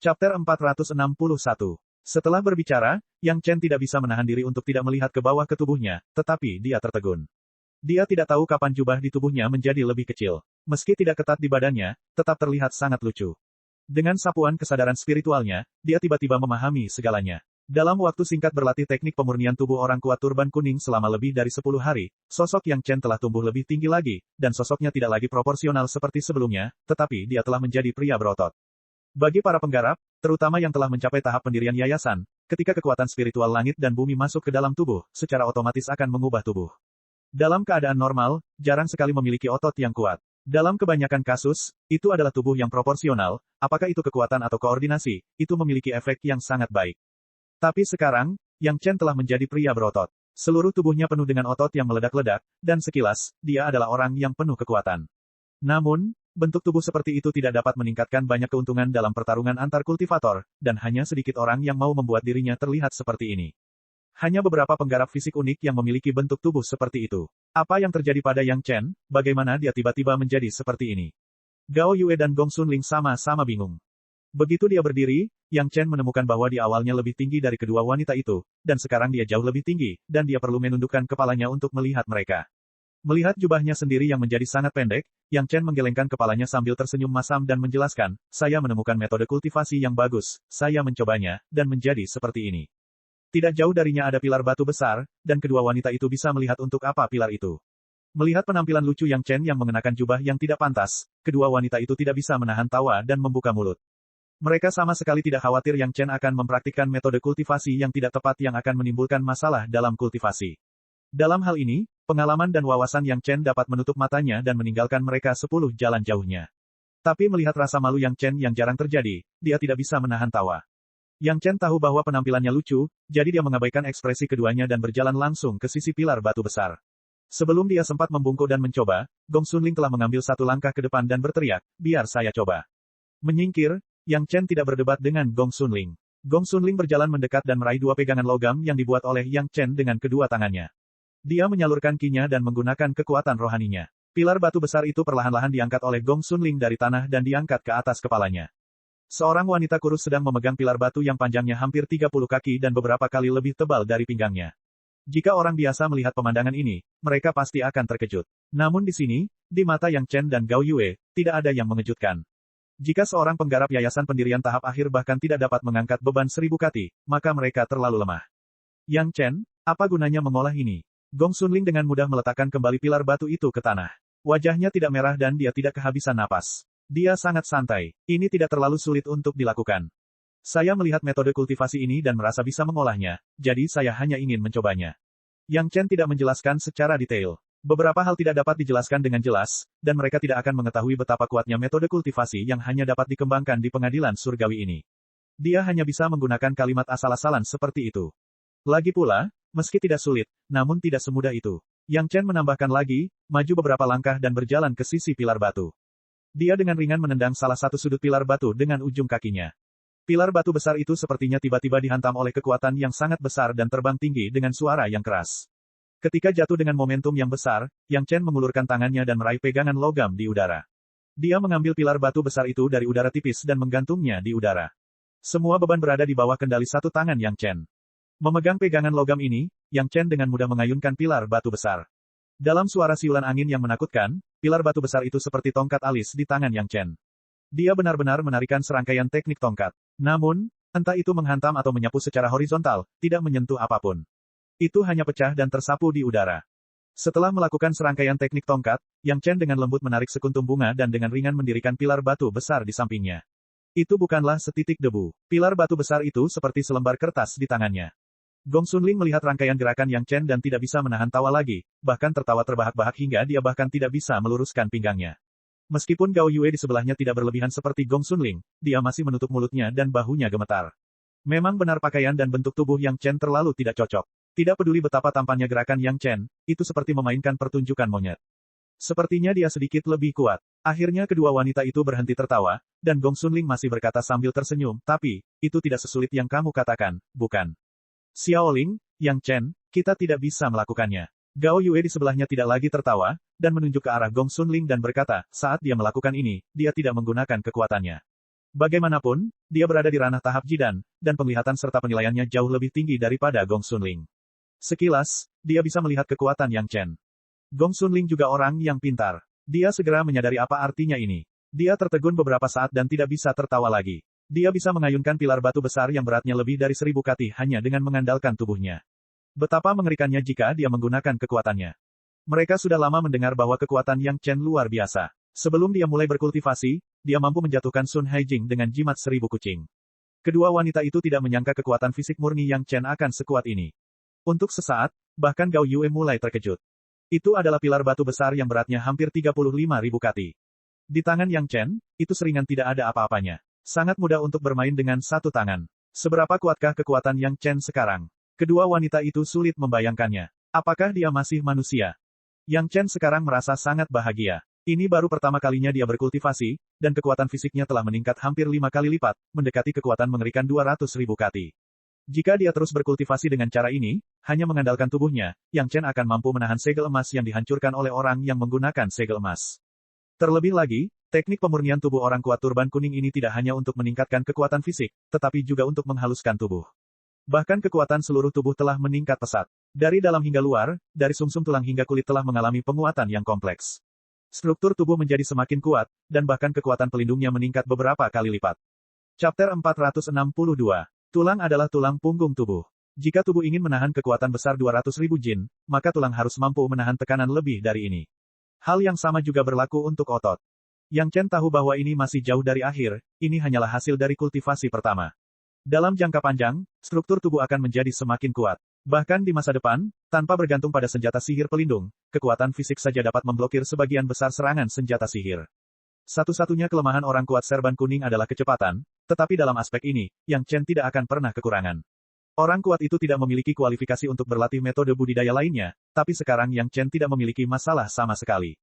Chapter 461. Setelah berbicara, Yang Chen tidak bisa menahan diri untuk tidak melihat ke bawah ke tubuhnya, tetapi dia tertegun. Dia tidak tahu kapan jubah di tubuhnya menjadi lebih kecil. Meski tidak ketat di badannya, tetap terlihat sangat lucu. Dengan sapuan kesadaran spiritualnya, dia tiba-tiba memahami segalanya. Dalam waktu singkat berlatih teknik pemurnian tubuh orang kuat turban kuning selama lebih dari 10 hari, sosok Yang Chen telah tumbuh lebih tinggi lagi, dan sosoknya tidak lagi proporsional seperti sebelumnya, tetapi dia telah menjadi pria berotot. Bagi para penggarap, terutama yang telah mencapai tahap pendirian yayasan, ketika kekuatan spiritual langit dan bumi masuk ke dalam tubuh, secara otomatis akan mengubah tubuh. Dalam keadaan normal, jarang sekali memiliki otot yang kuat. Dalam kebanyakan kasus, itu adalah tubuh yang proporsional, apakah itu kekuatan atau koordinasi, itu memiliki efek yang sangat baik. Tapi sekarang, Yang Chen telah menjadi pria berotot. Seluruh tubuhnya penuh dengan otot yang meledak-ledak, dan sekilas, dia adalah orang yang penuh kekuatan. Namun, bentuk tubuh seperti itu tidak dapat meningkatkan banyak keuntungan dalam pertarungan antar kultivator, dan hanya sedikit orang yang mau membuat dirinya terlihat seperti ini. Hanya beberapa penggarap fisik unik yang memiliki bentuk tubuh seperti itu. Apa yang terjadi pada Yang Chen? Bagaimana dia tiba-tiba menjadi seperti ini? Gao Yue dan Gong Xunling sama-sama bingung. Begitu dia berdiri, Yang Chen menemukan bahwa dia awalnya lebih tinggi dari kedua wanita itu, dan sekarang dia jauh lebih tinggi, dan dia perlu menundukkan kepalanya untuk melihat mereka. Melihat jubahnya sendiri yang menjadi sangat pendek, Yang Chen menggelengkan kepalanya sambil tersenyum masam dan menjelaskan, saya menemukan metode kultivasi yang bagus, saya mencobanya, dan menjadi seperti ini. Tidak jauh darinya ada pilar batu besar, dan kedua wanita itu bisa melihat untuk apa pilar itu. Melihat penampilan lucu Yang Chen yang mengenakan jubah yang tidak pantas, kedua wanita itu tidak bisa menahan tawa dan membuka mulut. Mereka sama sekali tidak khawatir Yang Chen akan mempraktikkan metode kultivasi yang tidak tepat yang akan menimbulkan masalah dalam kultivasi. Dalam hal ini, pengalaman dan wawasan Yang Chen dapat menutup matanya dan meninggalkan mereka 10 jalan jauhnya. Tapi melihat rasa malu Yang Chen yang jarang terjadi, dia tidak bisa menahan tawa. Yang Chen tahu bahwa penampilannya lucu, jadi dia mengabaikan ekspresi keduanya dan berjalan langsung ke sisi pilar batu besar. Sebelum dia sempat membungkuk dan mencoba, Gong Xunling telah mengambil satu langkah ke depan dan berteriak, biar saya coba. Menyingkir, Yang Chen tidak berdebat dengan Gong Xunling. Gong Xunling berjalan mendekat dan meraih dua pegangan logam yang dibuat oleh Yang Chen dengan kedua tangannya. Dia menyalurkan ki-nya dan menggunakan kekuatan rohaninya. Pilar batu besar itu perlahan-lahan diangkat oleh Gong Xunling dari tanah dan diangkat ke atas kepalanya. Seorang wanita kurus sedang memegang pilar batu yang panjangnya hampir 30 kaki dan beberapa kali lebih tebal dari pinggangnya. Jika orang biasa melihat pemandangan ini, mereka pasti akan terkejut. Namun di sini, di mata Yang Chen dan Gao Yue, tidak ada yang mengejutkan. Jika seorang penggarap yayasan pendirian tahap akhir bahkan tidak dapat mengangkat beban 1000 kaki, maka mereka terlalu lemah. Yang Chen, apa gunanya mengolah ini? Gong Xunling dengan mudah meletakkan kembali pilar batu itu ke tanah. Wajahnya tidak merah dan dia tidak kehabisan napas. Dia sangat santai. Ini tidak terlalu sulit untuk dilakukan. Saya melihat metode kultivasi ini dan merasa bisa mengolahnya, jadi saya hanya ingin mencobanya. Yang Chen tidak menjelaskan secara detail. Beberapa hal tidak dapat dijelaskan dengan jelas, dan mereka tidak akan mengetahui betapa kuatnya metode kultivasi yang hanya dapat dikembangkan di pengadilan surgawi ini. Dia hanya bisa menggunakan kalimat asal-asalan seperti itu. Lagi pula, meski tidak sulit, namun tidak semudah itu. Yang Chen menambahkan lagi, maju beberapa langkah dan berjalan ke sisi pilar batu. Dia dengan ringan menendang salah satu sudut pilar batu dengan ujung kakinya. Pilar batu besar itu sepertinya tiba-tiba dihantam oleh kekuatan yang sangat besar dan terbang tinggi dengan suara yang keras. Ketika jatuh dengan momentum yang besar, Yang Chen mengulurkan tangannya dan meraih pegangan logam di udara. Dia mengambil pilar batu besar itu dari udara tipis dan menggantungnya di udara. Semua beban berada di bawah kendali satu tangan Yang Chen. Memegang pegangan logam ini, Yang Chen dengan mudah mengayunkan pilar batu besar. Dalam suara siulan angin yang menakutkan, pilar batu besar itu seperti tongkat alis di tangan Yang Chen. Dia benar-benar menarikan serangkaian teknik tongkat. Namun, entah itu menghantam atau menyapu secara horizontal, tidak menyentuh apapun. Itu hanya pecah dan tersapu di udara. Setelah melakukan serangkaian teknik tongkat, Yang Chen dengan lembut menarik sekuntum bunga dan dengan ringan mendirikan pilar batu besar di sampingnya. Itu bukanlah setitik debu. Pilar batu besar itu seperti selembar kertas di tangannya. Gong Xunling melihat rangkaian gerakan Yang Chen dan tidak bisa menahan tawa lagi, bahkan tertawa terbahak-bahak hingga dia bahkan tidak bisa meluruskan pinggangnya. Meskipun Gao Yue di sebelahnya tidak berlebihan seperti Gong Xunling, dia masih menutup mulutnya dan bahunya gemetar. Memang benar pakaian dan bentuk tubuh Yang Chen terlalu tidak cocok. Tidak peduli betapa tampannya gerakan Yang Chen, itu seperti memainkan pertunjukan monyet. Sepertinya dia sedikit lebih kuat. Akhirnya kedua wanita itu berhenti tertawa, dan Gong Xunling masih berkata sambil tersenyum, tapi, itu tidak sesulit yang kamu katakan, bukan? Xiaoling, Yang Chen, kita tidak bisa melakukannya. Gao Yue di sebelahnya tidak lagi tertawa, dan menunjuk ke arah Gong Xunling dan berkata, saat dia melakukan ini, dia tidak menggunakan kekuatannya. Bagaimanapun, dia berada di ranah tahap Jidan, dan penglihatan serta penilaiannya jauh lebih tinggi daripada Gong Xunling. Sekilas, dia bisa melihat kekuatan Yang Chen. Gong Xunling juga orang yang pintar. Dia segera menyadari apa artinya ini. Dia tertegun beberapa saat dan tidak bisa tertawa lagi. Dia bisa mengayunkan pilar batu besar yang beratnya lebih dari 1000 kati hanya dengan mengandalkan tubuhnya. Betapa mengerikannya jika dia menggunakan kekuatannya. Mereka sudah lama mendengar bahwa kekuatan Yang Chen luar biasa. Sebelum dia mulai berkultivasi, dia mampu menjatuhkan Sun Haijing dengan jimat 1000 kucing. Kedua wanita itu tidak menyangka kekuatan fisik murni Yang Chen akan sekuat ini. Untuk sesaat, bahkan Gao Yue mulai terkejut. Itu adalah pilar batu besar yang beratnya hampir 35.000 kati. Di tangan Yang Chen, itu seringan tidak ada apa-apanya. Sangat mudah untuk bermain dengan satu tangan. Seberapa kuatkah kekuatan Yang Chen sekarang? Kedua wanita itu sulit membayangkannya. Apakah dia masih manusia? Yang Chen sekarang merasa sangat bahagia. Ini baru pertama kalinya dia berkultivasi, dan kekuatan fisiknya telah meningkat hampir 5 kali lipat, mendekati kekuatan mengerikan 200.000 kati. Jika dia terus berkultivasi dengan cara ini, hanya mengandalkan tubuhnya, Yang Chen akan mampu menahan segel emas yang dihancurkan oleh orang yang menggunakan segel emas. Terlebih lagi, teknik pemurnian tubuh orang kuat turban kuning ini tidak hanya untuk meningkatkan kekuatan fisik, tetapi juga untuk menghaluskan tubuh. Bahkan kekuatan seluruh tubuh telah meningkat pesat. Dari dalam hingga luar, dari sumsum tulang hingga kulit telah mengalami penguatan yang kompleks. Struktur tubuh menjadi semakin kuat, dan bahkan kekuatan pelindungnya meningkat beberapa kali lipat. Chapter 462. Tulang adalah tulang punggung tubuh. Jika tubuh ingin menahan kekuatan besar 200.000 jin, maka tulang harus mampu menahan tekanan lebih dari ini. Hal yang sama juga berlaku untuk otot. Yang Chen tahu bahwa ini masih jauh dari akhir, ini hanyalah hasil dari kultivasi pertama. Dalam jangka panjang, struktur tubuh akan menjadi semakin kuat. Bahkan di masa depan, tanpa bergantung pada senjata sihir pelindung, kekuatan fisik saja dapat memblokir sebagian besar serangan senjata sihir. Satu-satunya kelemahan orang kuat serban kuning adalah kecepatan, tetapi dalam aspek ini, Yang Chen tidak akan pernah kekurangan. Orang kuat itu tidak memiliki kualifikasi untuk berlatih metode budidaya lainnya, tapi sekarang Yang Chen tidak memiliki masalah sama sekali.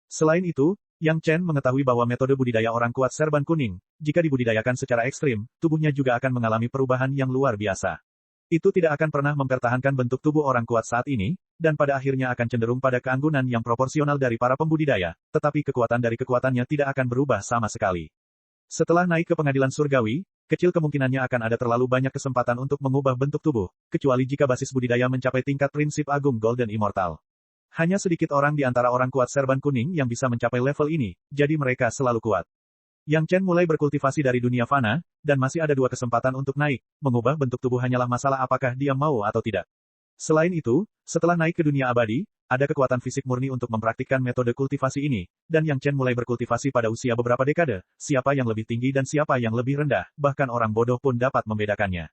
Selain itu, Yang Chen mengetahui bahwa metode budidaya orang kuat serban kuning, jika dibudidayakan secara ekstrim, tubuhnya juga akan mengalami perubahan yang luar biasa. Itu tidak akan pernah mempertahankan bentuk tubuh orang kuat saat ini, dan pada akhirnya akan cenderung pada keanggunan yang proporsional dari para pembudidaya, tetapi kekuatan dari kekuatannya tidak akan berubah sama sekali. Setelah naik ke pengadilan surgawi, kecil kemungkinannya akan ada terlalu banyak kesempatan untuk mengubah bentuk tubuh, kecuali jika basis budidaya mencapai tingkat prinsip agung Golden Immortal. Hanya sedikit orang di antara orang kuat serban kuning yang bisa mencapai level ini, jadi mereka selalu kuat. Yang Chen mulai berkultivasi dari dunia fana, dan masih ada 2 kesempatan untuk naik, mengubah bentuk tubuh hanyalah masalah apakah dia mau atau tidak. Selain itu, setelah naik ke dunia abadi, ada kekuatan fisik murni untuk mempraktikkan metode kultivasi ini, dan Yang Chen mulai berkultivasi pada usia beberapa dekade, siapa yang lebih tinggi dan siapa yang lebih rendah, bahkan orang bodoh pun dapat membedakannya.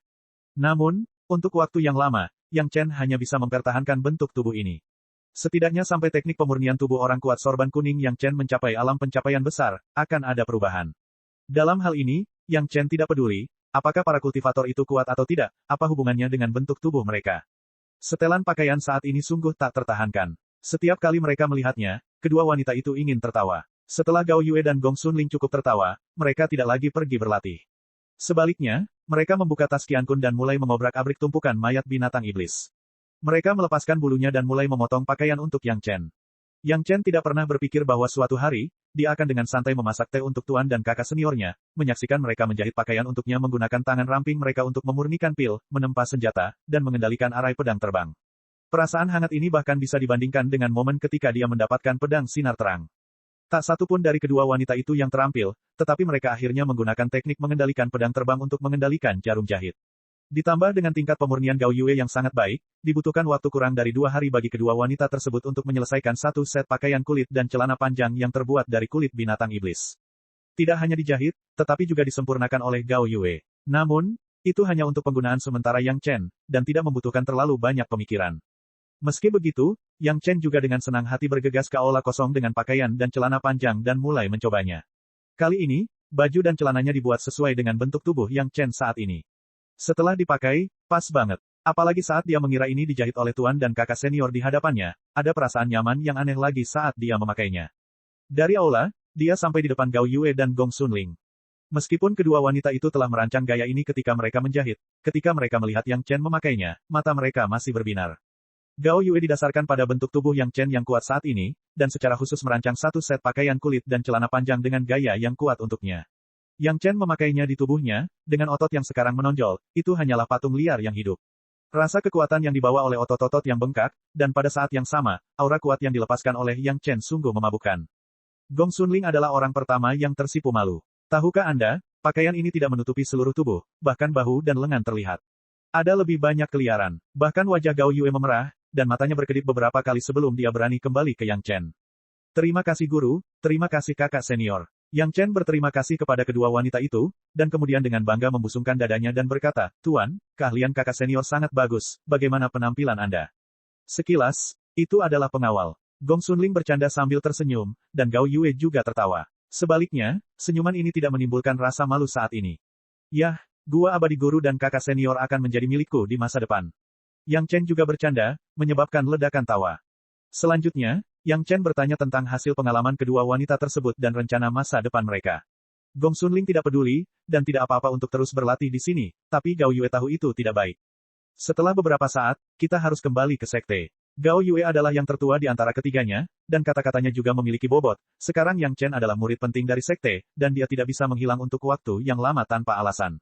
Namun, untuk waktu yang lama, Yang Chen hanya bisa mempertahankan bentuk tubuh ini. Setidaknya sampai teknik pemurnian tubuh orang kuat sorban kuning Yang Chen mencapai alam pencapaian besar, akan ada perubahan. Dalam hal ini, Yang Chen tidak peduli, apakah para kultivator itu kuat atau tidak, apa hubungannya dengan bentuk tubuh mereka. Setelan pakaian saat ini sungguh tak tertahankan. Setiap kali mereka melihatnya, kedua wanita itu ingin tertawa. Setelah Gao Yue dan Gong Xunling cukup tertawa, mereka tidak lagi pergi berlatih. Sebaliknya, mereka membuka tas Qiankun dan mulai mengobrak-abrik tumpukan mayat binatang iblis. Mereka melepaskan bulunya dan mulai memotong pakaian untuk Yang Chen. Yang Chen tidak pernah berpikir bahwa suatu hari, dia akan dengan santai memasak teh untuk tuan dan kakak seniornya, menyaksikan mereka menjahit pakaian untuknya menggunakan tangan ramping mereka untuk memurnikan pil, menempa senjata, dan mengendalikan arai pedang terbang. Perasaan hangat ini bahkan bisa dibandingkan dengan momen ketika dia mendapatkan pedang sinar terang. Tak satu pun dari kedua wanita itu yang terampil, tetapi mereka akhirnya menggunakan teknik mengendalikan pedang terbang untuk mengendalikan jarum jahit. Ditambah dengan tingkat pemurnian Gao Yue yang sangat baik, dibutuhkan waktu kurang dari 2 hari bagi kedua wanita tersebut untuk menyelesaikan satu set pakaian kulit dan celana panjang yang terbuat dari kulit binatang iblis. Tidak hanya dijahit, tetapi juga disempurnakan oleh Gao Yue. Namun, itu hanya untuk penggunaan sementara Yang Chen, dan tidak membutuhkan terlalu banyak pemikiran. Meski begitu, Yang Chen juga dengan senang hati bergegas ke aula kosong dengan pakaian dan celana panjang dan mulai mencobanya. Kali ini, baju dan celananya dibuat sesuai dengan bentuk tubuh Yang Chen saat ini. Setelah dipakai, pas banget. Apalagi saat dia mengira ini dijahit oleh tuan dan kakak senior di hadapannya, ada perasaan nyaman yang aneh lagi saat dia memakainya. Dari aula, dia sampai di depan Gao Yue dan Gong Xunling. Meskipun kedua wanita itu telah merancang gaya ini ketika mereka menjahit, ketika mereka melihat Yang Chen memakainya, mata mereka masih berbinar. Gao Yue didasarkan pada bentuk tubuh Yang Chen yang kuat saat ini, dan secara khusus merancang satu set pakaian kulit dan celana panjang dengan gaya yang kuat untuknya. Yang Chen memakainya di tubuhnya, dengan otot yang sekarang menonjol, itu hanyalah patung liar yang hidup. Rasa kekuatan yang dibawa oleh otot-otot yang bengkak, dan pada saat yang sama, aura kuat yang dilepaskan oleh Yang Chen sungguh memabukkan. Gong Xunling adalah orang pertama yang tersipu malu. Tahukah Anda, pakaian ini tidak menutupi seluruh tubuh, bahkan bahu dan lengan terlihat. Ada lebih banyak keliaran, bahkan wajah Gao Yue memerah, dan matanya berkedip beberapa kali sebelum dia berani kembali ke Yang Chen. Terima kasih guru, terima kasih kakak senior. Yang Chen berterima kasih kepada kedua wanita itu, dan kemudian dengan bangga membusungkan dadanya dan berkata, Tuan, keahlian kakak senior sangat bagus, bagaimana penampilan Anda? Sekilas, itu adalah pengawal. Gong Xunling bercanda sambil tersenyum, dan Gao Yue juga tertawa. Sebaliknya, senyuman ini tidak menimbulkan rasa malu saat ini. Yah, gua abadi guru dan kakak senior akan menjadi milikku di masa depan. Yang Chen juga bercanda, menyebabkan ledakan tawa. Selanjutnya, Yang Chen bertanya tentang hasil pengalaman kedua wanita tersebut dan rencana masa depan mereka. Gong Xunling tidak peduli, dan tidak apa-apa untuk terus berlatih di sini, tapi Gao Yue tahu itu tidak baik. Setelah beberapa saat, kita harus kembali ke sekte. Gao Yue adalah yang tertua di antara ketiganya, dan kata-katanya juga memiliki bobot. Sekarang Yang Chen adalah murid penting dari sekte, dan dia tidak bisa menghilang untuk waktu yang lama tanpa alasan.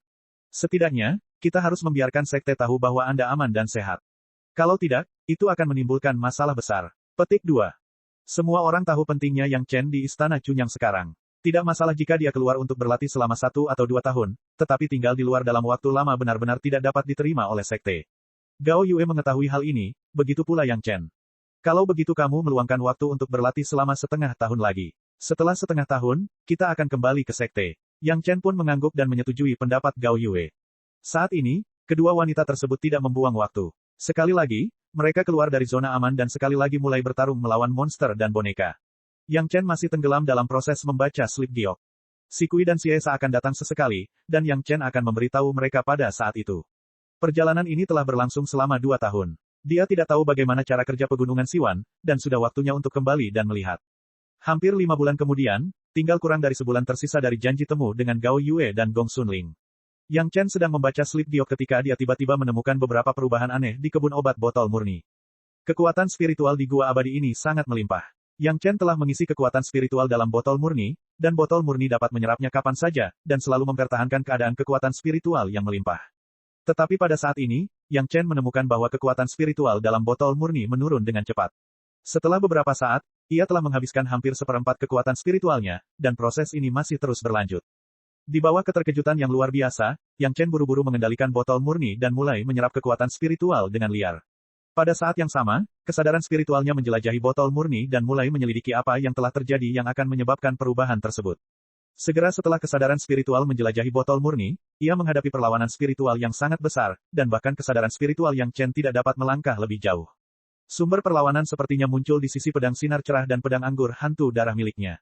Setidaknya, kita harus membiarkan sekte tahu bahwa Anda aman dan sehat. Kalau tidak, itu akan menimbulkan masalah besar. Petik 2. Semua orang tahu pentingnya Yang Chen di Istana Chunyang sekarang. Tidak masalah jika dia keluar untuk berlatih selama 1 atau 2 tahun, tetapi tinggal di luar dalam waktu lama benar-benar tidak dapat diterima oleh sekte. Gao Yue mengetahui hal ini, begitu pula Yang Chen. Kalau begitu kamu meluangkan waktu untuk berlatih selama setengah tahun lagi. Setelah setengah tahun, kita akan kembali ke sekte. Yang Chen pun mengangguk dan menyetujui pendapat Gao Yue. Saat ini, kedua wanita tersebut tidak membuang waktu. Sekali lagi, mereka keluar dari zona aman dan sekali lagi mulai bertarung melawan monster dan boneka. Yang Chen masih tenggelam dalam proses membaca slip giok. Si Kui dan si Esa akan datang sesekali, dan Yang Chen akan memberitahu mereka pada saat itu. Perjalanan ini telah berlangsung selama 2 tahun. Dia tidak tahu bagaimana cara kerja pegunungan Siwan, dan sudah waktunya untuk kembali dan melihat. Hampir 5 bulan kemudian, tinggal kurang dari sebulan tersisa dari janji temu dengan Gao Yue dan Gong Xunling. Yang Chen sedang membaca slip giok ketika dia tiba-tiba menemukan beberapa perubahan aneh di kebun obat botol murni. Kekuatan spiritual di gua abadi ini sangat melimpah. Yang Chen telah mengisi kekuatan spiritual dalam botol murni, dan botol murni dapat menyerapnya kapan saja, dan selalu mempertahankan keadaan kekuatan spiritual yang melimpah. Tetapi pada saat ini, Yang Chen menemukan bahwa kekuatan spiritual dalam botol murni menurun dengan cepat. Setelah beberapa saat, ia telah menghabiskan hampir seperempat kekuatan spiritualnya, dan proses ini masih terus berlanjut. Di bawah keterkejutan yang luar biasa, Yang Chen buru-buru mengendalikan botol murni dan mulai menyerap kekuatan spiritual dengan liar. Pada saat yang sama, kesadaran spiritualnya menjelajahi botol murni dan mulai menyelidiki apa yang telah terjadi yang akan menyebabkan perubahan tersebut. Segera setelah kesadaran spiritual menjelajahi botol murni, ia menghadapi perlawanan spiritual yang sangat besar, dan bahkan kesadaran spiritual Yang Chen tidak dapat melangkah lebih jauh. Sumber perlawanan sepertinya muncul di sisi pedang sinar cerah dan pedang anggur hantu darah miliknya.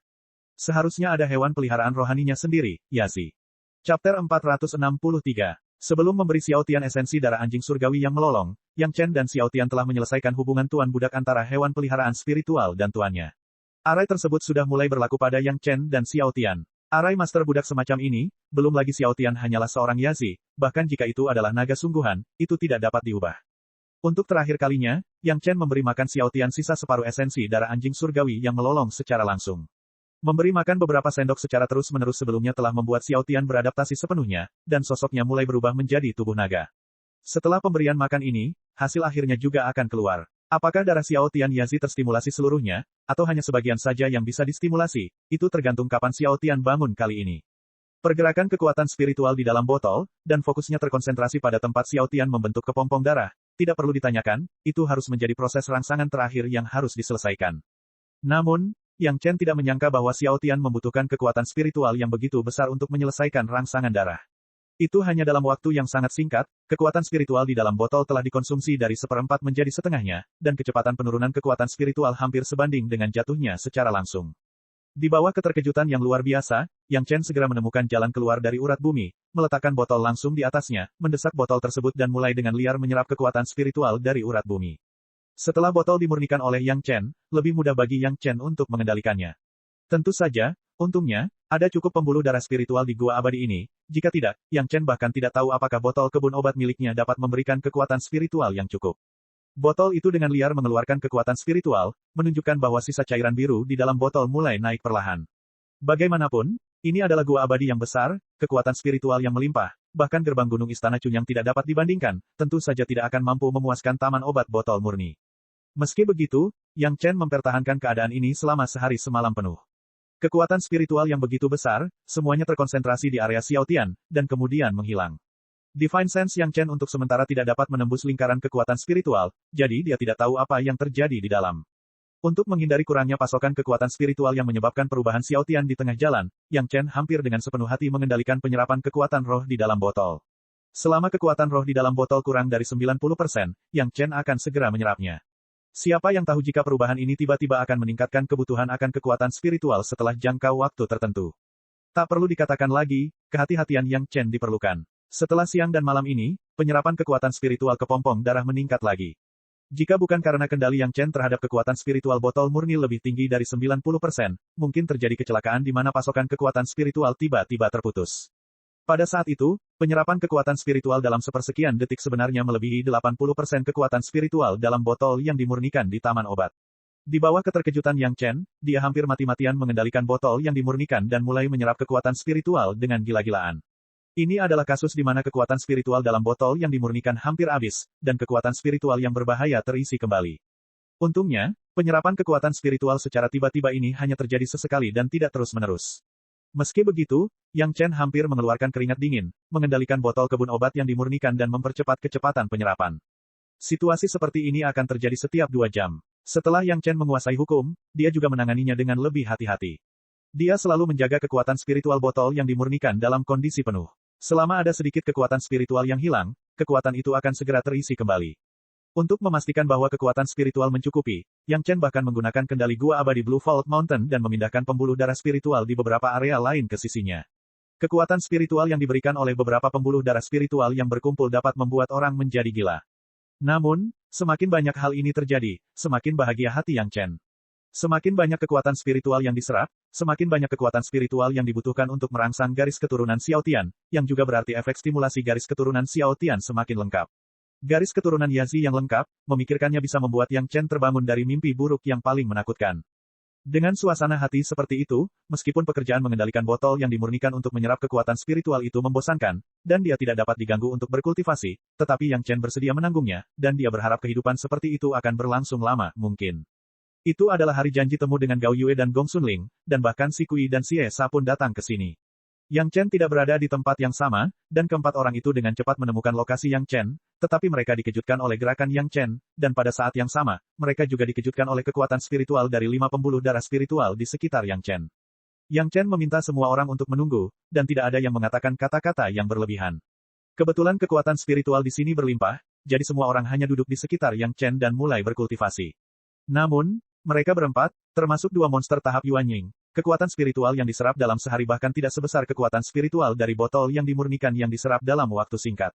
Seharusnya ada hewan peliharaan rohaninya sendiri, Yazi. Chapter 463. Sebelum memberi Xiao Tian esensi darah anjing surgawi yang melolong, Yang Chen dan Xiao Tian telah menyelesaikan hubungan tuan budak antara hewan peliharaan spiritual dan tuannya. Arai tersebut sudah mulai berlaku pada Yang Chen dan Xiao Tian. Arai master budak semacam ini, belum lagi Xiao Tian hanyalah seorang Yazi, bahkan jika itu adalah naga sungguhan, itu tidak dapat diubah. Untuk terakhir kalinya, Yang Chen memberi makan Xiao Tian sisa separuh esensi darah anjing surgawi yang melolong secara langsung. Memberi makan beberapa sendok secara terus-menerus sebelumnya telah membuat Xiao Tian beradaptasi sepenuhnya, dan sosoknya mulai berubah menjadi tubuh naga. Setelah pemberian makan ini, hasil akhirnya juga akan keluar. Apakah darah Xiao Tian Yazi terstimulasi seluruhnya, atau hanya sebagian saja yang bisa distimulasi, itu tergantung kapan Xiao Tian bangun kali ini. Pergerakan kekuatan spiritual di dalam botol, dan fokusnya terkonsentrasi pada tempat Xiao Tian membentuk kepompong darah, tidak perlu ditanyakan, itu harus menjadi proses rangsangan terakhir yang harus diselesaikan. Namun, Yang Chen tidak menyangka bahwa Xiao Tian membutuhkan kekuatan spiritual yang begitu besar untuk menyelesaikan rangsangan darah. Itu hanya dalam waktu yang sangat singkat, kekuatan spiritual di dalam botol telah dikonsumsi dari 1/4 menjadi setengahnya, dan kecepatan penurunan kekuatan spiritual hampir sebanding dengan jatuhnya secara langsung. Di bawah keterkejutan yang luar biasa, Yang Chen segera menemukan jalan keluar dari urat bumi, meletakkan botol langsung di atasnya, mendesak botol tersebut dan mulai dengan liar menyerap kekuatan spiritual dari urat bumi. Setelah botol dimurnikan oleh Yang Chen, lebih mudah bagi Yang Chen untuk mengendalikannya. Tentu saja, untungnya, ada cukup pembuluh darah spiritual di gua abadi ini, jika tidak, Yang Chen bahkan tidak tahu apakah botol kebun obat miliknya dapat memberikan kekuatan spiritual yang cukup. Botol itu dengan liar mengeluarkan kekuatan spiritual, menunjukkan bahwa sisa cairan biru di dalam botol mulai naik perlahan. Bagaimanapun, Ini adalah gua abadi yang besar, kekuatan spiritual yang melimpah, bahkan gerbang gunung istana Chunyang tidak dapat dibandingkan, tentu saja tidak akan mampu memuaskan taman obat botol murni. Meski begitu, Yang Chen mempertahankan keadaan ini selama sehari semalam penuh. Kekuatan spiritual yang begitu besar, semuanya terkonsentrasi di area Xiaotian, dan kemudian menghilang. Divine Sense Yang Chen untuk sementara tidak dapat menembus lingkaran kekuatan spiritual, jadi dia tidak tahu apa yang terjadi di dalam. Untuk menghindari kurangnya pasokan kekuatan spiritual yang menyebabkan perubahan Xiaotian di tengah jalan, Yang Chen hampir dengan sepenuh hati mengendalikan penyerapan kekuatan roh di dalam botol. Selama kekuatan roh di dalam botol kurang dari 90%, Yang Chen akan segera menyerapnya. Siapa yang tahu jika perubahan ini tiba-tiba akan meningkatkan kebutuhan akan kekuatan spiritual setelah jangka waktu tertentu. Tak perlu dikatakan lagi, kehati-hatian Yang Chen diperlukan. Setelah siang dan malam ini, penyerapan kekuatan spiritual kepompong darah meningkat lagi. Jika bukan karena kendali Yang Chen terhadap kekuatan spiritual botol murni lebih tinggi dari 90%, mungkin terjadi kecelakaan di mana pasokan kekuatan spiritual tiba-tiba terputus. Pada saat itu, penyerapan kekuatan spiritual dalam sepersekian detik sebenarnya melebihi 80% kekuatan spiritual dalam botol yang dimurnikan di taman obat. Di bawah keterkejutan Yang Chen, dia hampir mati-matian mengendalikan botol yang dimurnikan dan mulai menyerap kekuatan spiritual dengan gila-gilaan. Ini adalah kasus di mana kekuatan spiritual dalam botol yang dimurnikan hampir habis, dan kekuatan spiritual yang berbahaya terisi kembali. Untungnya, penyerapan kekuatan spiritual secara tiba-tiba ini hanya terjadi sesekali dan tidak terus-menerus. Meski begitu, Yang Chen hampir mengeluarkan keringat dingin, mengendalikan botol kebun obat yang dimurnikan dan mempercepat kecepatan penyerapan. Situasi seperti ini akan terjadi setiap 2 jam. Setelah Yang Chen menguasai hukum, dia juga menanganinya dengan lebih hati-hati. Dia selalu menjaga kekuatan spiritual botol yang dimurnikan dalam kondisi penuh. Selama ada sedikit kekuatan spiritual yang hilang, kekuatan itu akan segera terisi kembali. Untuk memastikan bahwa kekuatan spiritual mencukupi, Yang Chen bahkan menggunakan kendali gua abadi Blue Vault Mountain dan memindahkan pembuluh darah spiritual di beberapa area lain ke sisinya. Kekuatan spiritual yang diberikan oleh beberapa pembuluh darah spiritual yang berkumpul dapat membuat orang menjadi gila. Namun, semakin banyak hal ini terjadi, semakin bahagia hati Yang Chen. Semakin banyak kekuatan spiritual yang diserap, semakin banyak kekuatan spiritual yang dibutuhkan untuk merangsang garis keturunan Xiaotian, yang juga berarti efek stimulasi garis keturunan Xiaotian semakin lengkap. Garis keturunan Yazi yang lengkap, memikirkannya bisa membuat Yang Chen terbangun dari mimpi buruk yang paling menakutkan. Dengan suasana hati seperti itu, meskipun pekerjaan mengendalikan botol yang dimurnikan untuk menyerap kekuatan spiritual itu membosankan, dan dia tidak dapat diganggu untuk berkultivasi, tetapi Yang Chen bersedia menanggungnya, dan dia berharap kehidupan seperti itu akan berlangsung lama mungkin. Itu adalah hari janji temu dengan Gao Yue dan Gong Sunling, dan bahkan Si Kui dan Si Esa pun datang ke sini. Yang Chen tidak berada di tempat yang sama, dan keempat orang itu dengan cepat menemukan lokasi Yang Chen, tetapi mereka dikejutkan oleh gerakan Yang Chen, dan pada saat yang sama, mereka juga dikejutkan oleh kekuatan spiritual dari 5 pembuluh darah spiritual di sekitar Yang Chen. Yang Chen meminta semua orang untuk menunggu, dan tidak ada yang mengatakan kata-kata yang berlebihan. Kebetulan kekuatan spiritual di sini berlimpah, jadi semua orang hanya duduk di sekitar Yang Chen dan mulai berkultivasi. Namun, mereka berempat, termasuk 2 monster tahap Yuan Ying, kekuatan spiritual yang diserap dalam sehari bahkan tidak sebesar kekuatan spiritual dari botol yang dimurnikan yang diserap dalam waktu singkat.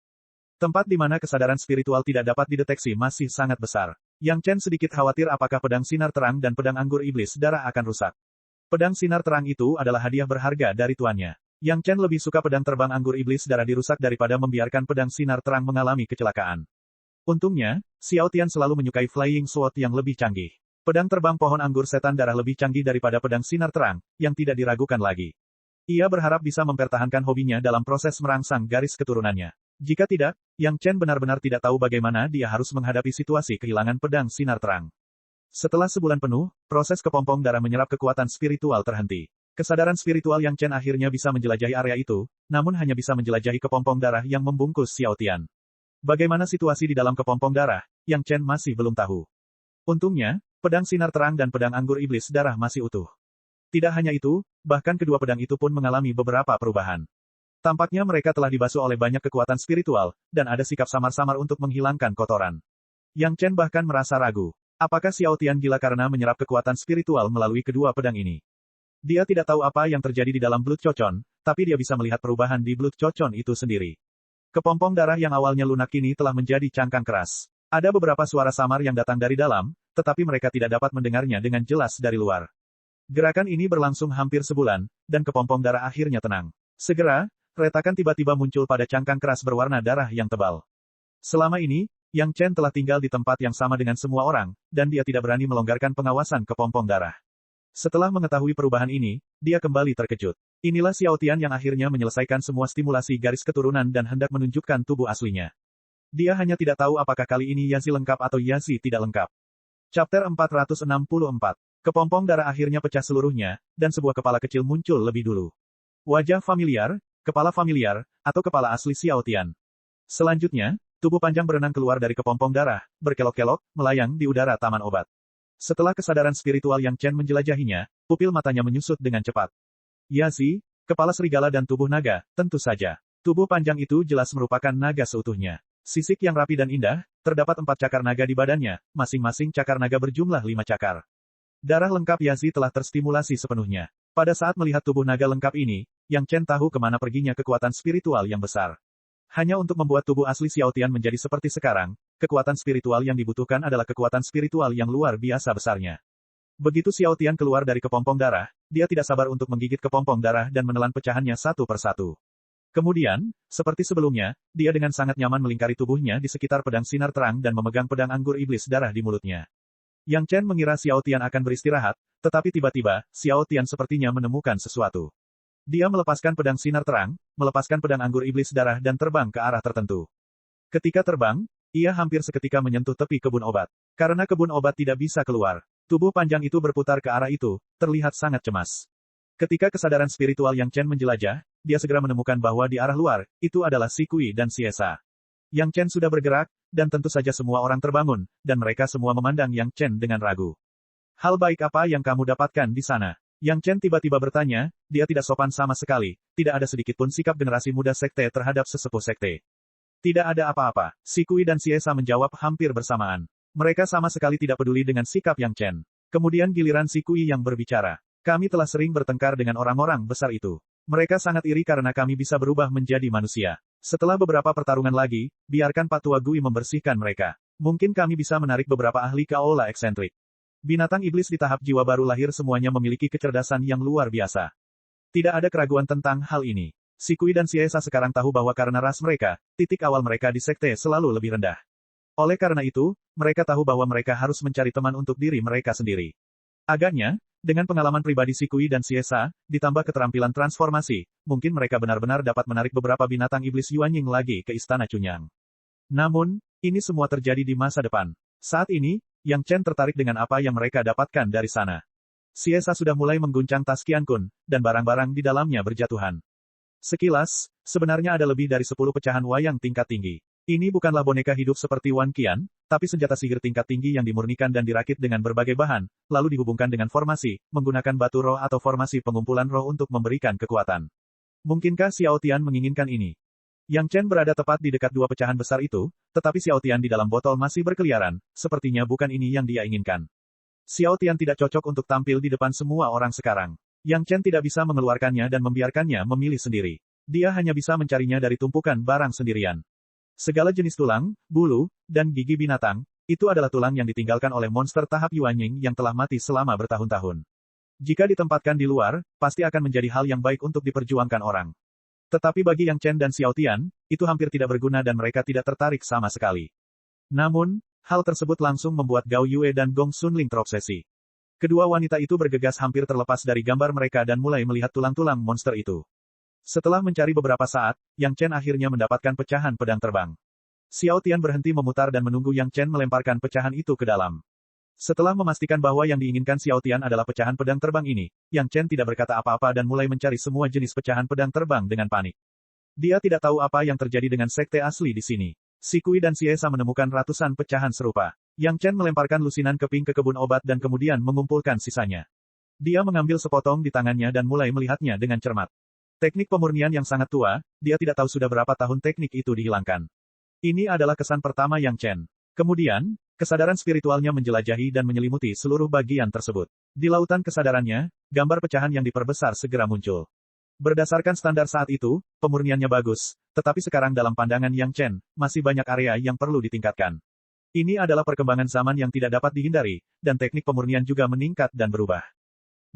Tempat di mana kesadaran spiritual tidak dapat dideteksi masih sangat besar. Yang Chen sedikit khawatir apakah pedang sinar terang dan pedang anggur iblis darah akan rusak. Pedang sinar terang itu adalah hadiah berharga dari tuannya. Yang Chen lebih suka pedang terbang anggur iblis darah dirusak daripada membiarkan pedang sinar terang mengalami kecelakaan. Untungnya, Xiao Tian selalu menyukai flying sword yang lebih canggih. Pedang terbang pohon anggur setan darah lebih canggih daripada pedang sinar terang, yang tidak diragukan lagi. Ia berharap bisa mempertahankan hobinya dalam proses merangsang garis keturunannya. Jika tidak, Yang Chen benar-benar tidak tahu bagaimana dia harus menghadapi situasi kehilangan pedang sinar terang. Setelah sebulan penuh, proses kepompong darah menyerap kekuatan spiritual terhenti. Kesadaran spiritual Yang Chen akhirnya bisa menjelajahi area itu, namun hanya bisa menjelajahi kepompong darah yang membungkus Xiao Tian. Bagaimana situasi di dalam kepompong darah, Yang Chen masih belum tahu. Untungnya, pedang sinar terang dan pedang anggur iblis darah masih utuh. Tidak hanya itu, bahkan kedua pedang itu pun mengalami beberapa perubahan. Tampaknya mereka telah dibasuh oleh banyak kekuatan spiritual, dan ada sikap samar-samar untuk menghilangkan kotoran. Yang Chen bahkan merasa ragu. Apakah Xiao Tian gila karena menyerap kekuatan spiritual melalui kedua pedang ini? Dia tidak tahu apa yang terjadi di dalam Blood Chocon, tapi dia bisa melihat perubahan di Blood Chocon itu sendiri. Kepompong darah yang awalnya lunak kini telah menjadi cangkang keras. Ada beberapa suara samar yang datang dari dalam, tetapi mereka tidak dapat mendengarnya dengan jelas dari luar. Gerakan ini berlangsung hampir sebulan, dan kepompong darah akhirnya tenang. Segera, retakan tiba-tiba muncul pada cangkang keras berwarna darah yang tebal. Selama ini, Yang Chen telah tinggal di tempat yang sama dengan semua orang, dan dia tidak berani melonggarkan pengawasan kepompong darah. Setelah mengetahui perubahan ini, dia kembali terkejut. Inilah Xiao Tian yang akhirnya menyelesaikan semua stimulasi garis keturunan dan hendak menunjukkan tubuh aslinya. Dia hanya tidak tahu apakah kali ini Yazi lengkap atau Yazi tidak lengkap. Chapter 464. Kepompong darah akhirnya pecah seluruhnya, dan sebuah kepala kecil muncul lebih dulu. Wajah familiar, kepala familiar, atau kepala asli Xiao Tian. Selanjutnya, tubuh panjang berenang keluar dari kepompong darah, berkelok-kelok, melayang di udara taman obat. Setelah kesadaran spiritual Yang Chen menjelajahinya, pupil matanya menyusut dengan cepat. Yazi, kepala serigala dan tubuh naga, tentu saja. Tubuh panjang itu jelas merupakan naga seutuhnya. Sisik yang rapi dan indah, terdapat 4 cakar naga di badannya, masing-masing cakar naga berjumlah 5 cakar. Darah lengkap Yazi telah terstimulasi sepenuhnya. Pada saat melihat tubuh naga lengkap ini, Yang Chen tahu kemana perginya kekuatan spiritual yang besar. Hanya untuk membuat tubuh asli Xiao Tian menjadi seperti sekarang, kekuatan spiritual yang dibutuhkan adalah kekuatan spiritual yang luar biasa besarnya. Begitu Xiao Tian keluar dari kepompong darah, dia tidak sabar untuk menggigit kepompong darah dan menelan pecahannya satu persatu. Kemudian, seperti sebelumnya, dia dengan sangat nyaman melingkari tubuhnya di sekitar pedang sinar terang dan memegang pedang anggur iblis darah di mulutnya. Yang Chen mengira Xiao Tian akan beristirahat, tetapi tiba-tiba, Xiao Tian sepertinya menemukan sesuatu. Dia melepaskan pedang sinar terang, melepaskan pedang anggur iblis darah dan terbang ke arah tertentu. Ketika terbang, ia hampir seketika menyentuh tepi kebun obat. Karena kebun obat tidak bisa keluar, tubuh panjang itu berputar ke arah itu, terlihat sangat cemas. Ketika kesadaran spiritual Yang Chen menjelajah, dia segera menemukan bahwa di arah luar, itu adalah Si Kui dan Si Esa. Yang Chen sudah bergerak, dan tentu saja semua orang terbangun, dan mereka semua memandang Yang Chen dengan ragu. Hal baik apa yang kamu dapatkan di sana? Yang Chen tiba-tiba bertanya, dia tidak sopan sama sekali, tidak ada sedikit pun sikap generasi muda sekte terhadap sesepuh sekte. Tidak ada apa-apa, Si Kui dan Si Esa menjawab hampir bersamaan. Mereka sama sekali tidak peduli dengan sikap Yang Chen. Kemudian giliran Si Kui yang berbicara. Kami telah sering bertengkar dengan orang-orang besar itu. Mereka sangat iri karena kami bisa berubah menjadi manusia. Setelah beberapa pertarungan lagi, biarkan Pak Tua Gui membersihkan mereka. Mungkin kami bisa menarik beberapa ahli Kaola eksentrik. Binatang iblis di tahap jiwa baru lahir semuanya memiliki kecerdasan yang luar biasa. Tidak ada keraguan tentang hal ini. Si Kui dan Si Esa sekarang tahu bahwa karena ras mereka, titik awal mereka di sekte selalu lebih rendah. Oleh karena itu, mereka tahu bahwa mereka harus mencari teman untuk diri mereka sendiri. Agaknya, dengan pengalaman pribadi Si Kui dan Si Esa, ditambah keterampilan transformasi, mungkin mereka benar-benar dapat menarik beberapa binatang iblis Yuanying lagi ke Istana Cunyang. Namun, ini semua terjadi di masa depan. Saat ini, Yang Chen tertarik dengan apa yang mereka dapatkan dari sana. Si Esa sudah mulai mengguncang tas Qiankun, dan barang-barang di dalamnya berjatuhan. Sekilas, sebenarnya ada lebih dari 10 pecahan wayang tingkat tinggi. Ini bukanlah boneka hidup seperti Wan Qian, tapi senjata sihir tingkat tinggi yang dimurnikan dan dirakit dengan berbagai bahan, lalu dihubungkan dengan formasi, menggunakan batu roh atau formasi pengumpulan roh untuk memberikan kekuatan. Mungkinkah Xiao Tian menginginkan ini? Yang Chen berada tepat di dekat 2 pecahan besar itu, tetapi Xiao Tian di dalam botol masih berkeliaran, sepertinya bukan ini yang dia inginkan. Xiao Tian tidak cocok untuk tampil di depan semua orang sekarang. Yang Chen tidak bisa mengeluarkannya dan membiarkannya memilih sendiri. Dia hanya bisa mencarinya dari tumpukan barang sendirian. Segala jenis tulang, bulu, dan gigi binatang, itu adalah tulang yang ditinggalkan oleh monster tahap Yuanying yang telah mati selama bertahun-tahun. Jika ditempatkan di luar, pasti akan menjadi hal yang baik untuk diperjuangkan orang. Tetapi bagi Yang Chen dan Xiao Tian, itu hampir tidak berguna dan mereka tidak tertarik sama sekali. Namun, hal tersebut langsung membuat Gao Yue dan Gong Sunling terobsesi. Kedua wanita itu bergegas hampir terlepas dari gambar mereka dan mulai melihat tulang-tulang monster itu. Setelah mencari beberapa saat, Yang Chen akhirnya mendapatkan pecahan pedang terbang. Xiao Tian berhenti memutar dan menunggu Yang Chen melemparkan pecahan itu ke dalam. Setelah memastikan bahwa yang diinginkan Xiao Tian adalah pecahan pedang terbang ini, Yang Chen tidak berkata apa-apa dan mulai mencari semua jenis pecahan pedang terbang dengan panik. Dia tidak tahu apa yang terjadi dengan sekte asli di sini. Si Kui dan Si Esa menemukan ratusan pecahan serupa. Yang Chen melemparkan lusinan keping ke kebun obat dan kemudian mengumpulkan sisanya. Dia mengambil sepotong di tangannya dan mulai melihatnya dengan cermat. Teknik pemurnian yang sangat tua, dia tidak tahu sudah berapa tahun teknik itu dihilangkan. Ini adalah kesan pertama Yang Chen. Kemudian, kesadaran spiritualnya menjelajahi dan menyelimuti seluruh bagian tersebut. Di lautan kesadarannya, gambar pecahan yang diperbesar segera muncul. Berdasarkan standar saat itu, pemurniannya bagus, tetapi sekarang dalam pandangan Yang Chen, masih banyak area yang perlu ditingkatkan. Ini adalah perkembangan zaman yang tidak dapat dihindari, dan teknik pemurnian juga meningkat dan berubah.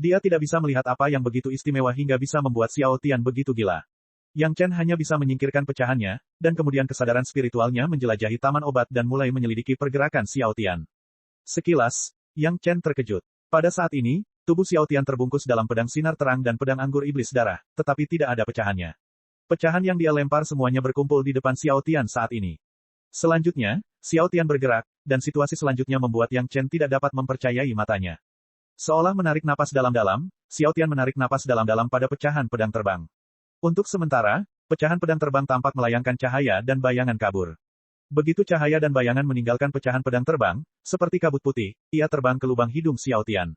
Dia tidak bisa melihat apa yang begitu istimewa hingga bisa membuat Xiao Tian begitu gila. Yang Chen hanya bisa menyingkirkan pecahannya, dan kemudian kesadaran spiritualnya menjelajahi taman obat dan mulai menyelidiki pergerakan Xiao Tian. Sekilas, Yang Chen terkejut. Pada saat ini, tubuh Xiao Tian terbungkus dalam pedang sinar terang dan pedang anggur iblis darah, tetapi tidak ada pecahannya. Pecahan yang dia lempar semuanya berkumpul di depan Xiao Tian saat ini. Selanjutnya, Xiao Tian bergerak, dan situasi selanjutnya membuat Yang Chen tidak dapat mempercayai matanya. Seolah menarik napas dalam-dalam, Xiao Tian menarik napas dalam-dalam pada pecahan pedang terbang. Untuk sementara, pecahan pedang terbang tampak melayangkan cahaya dan bayangan kabur. Begitu cahaya dan bayangan meninggalkan pecahan pedang terbang, seperti kabut putih, ia terbang ke lubang hidung Xiao Tian.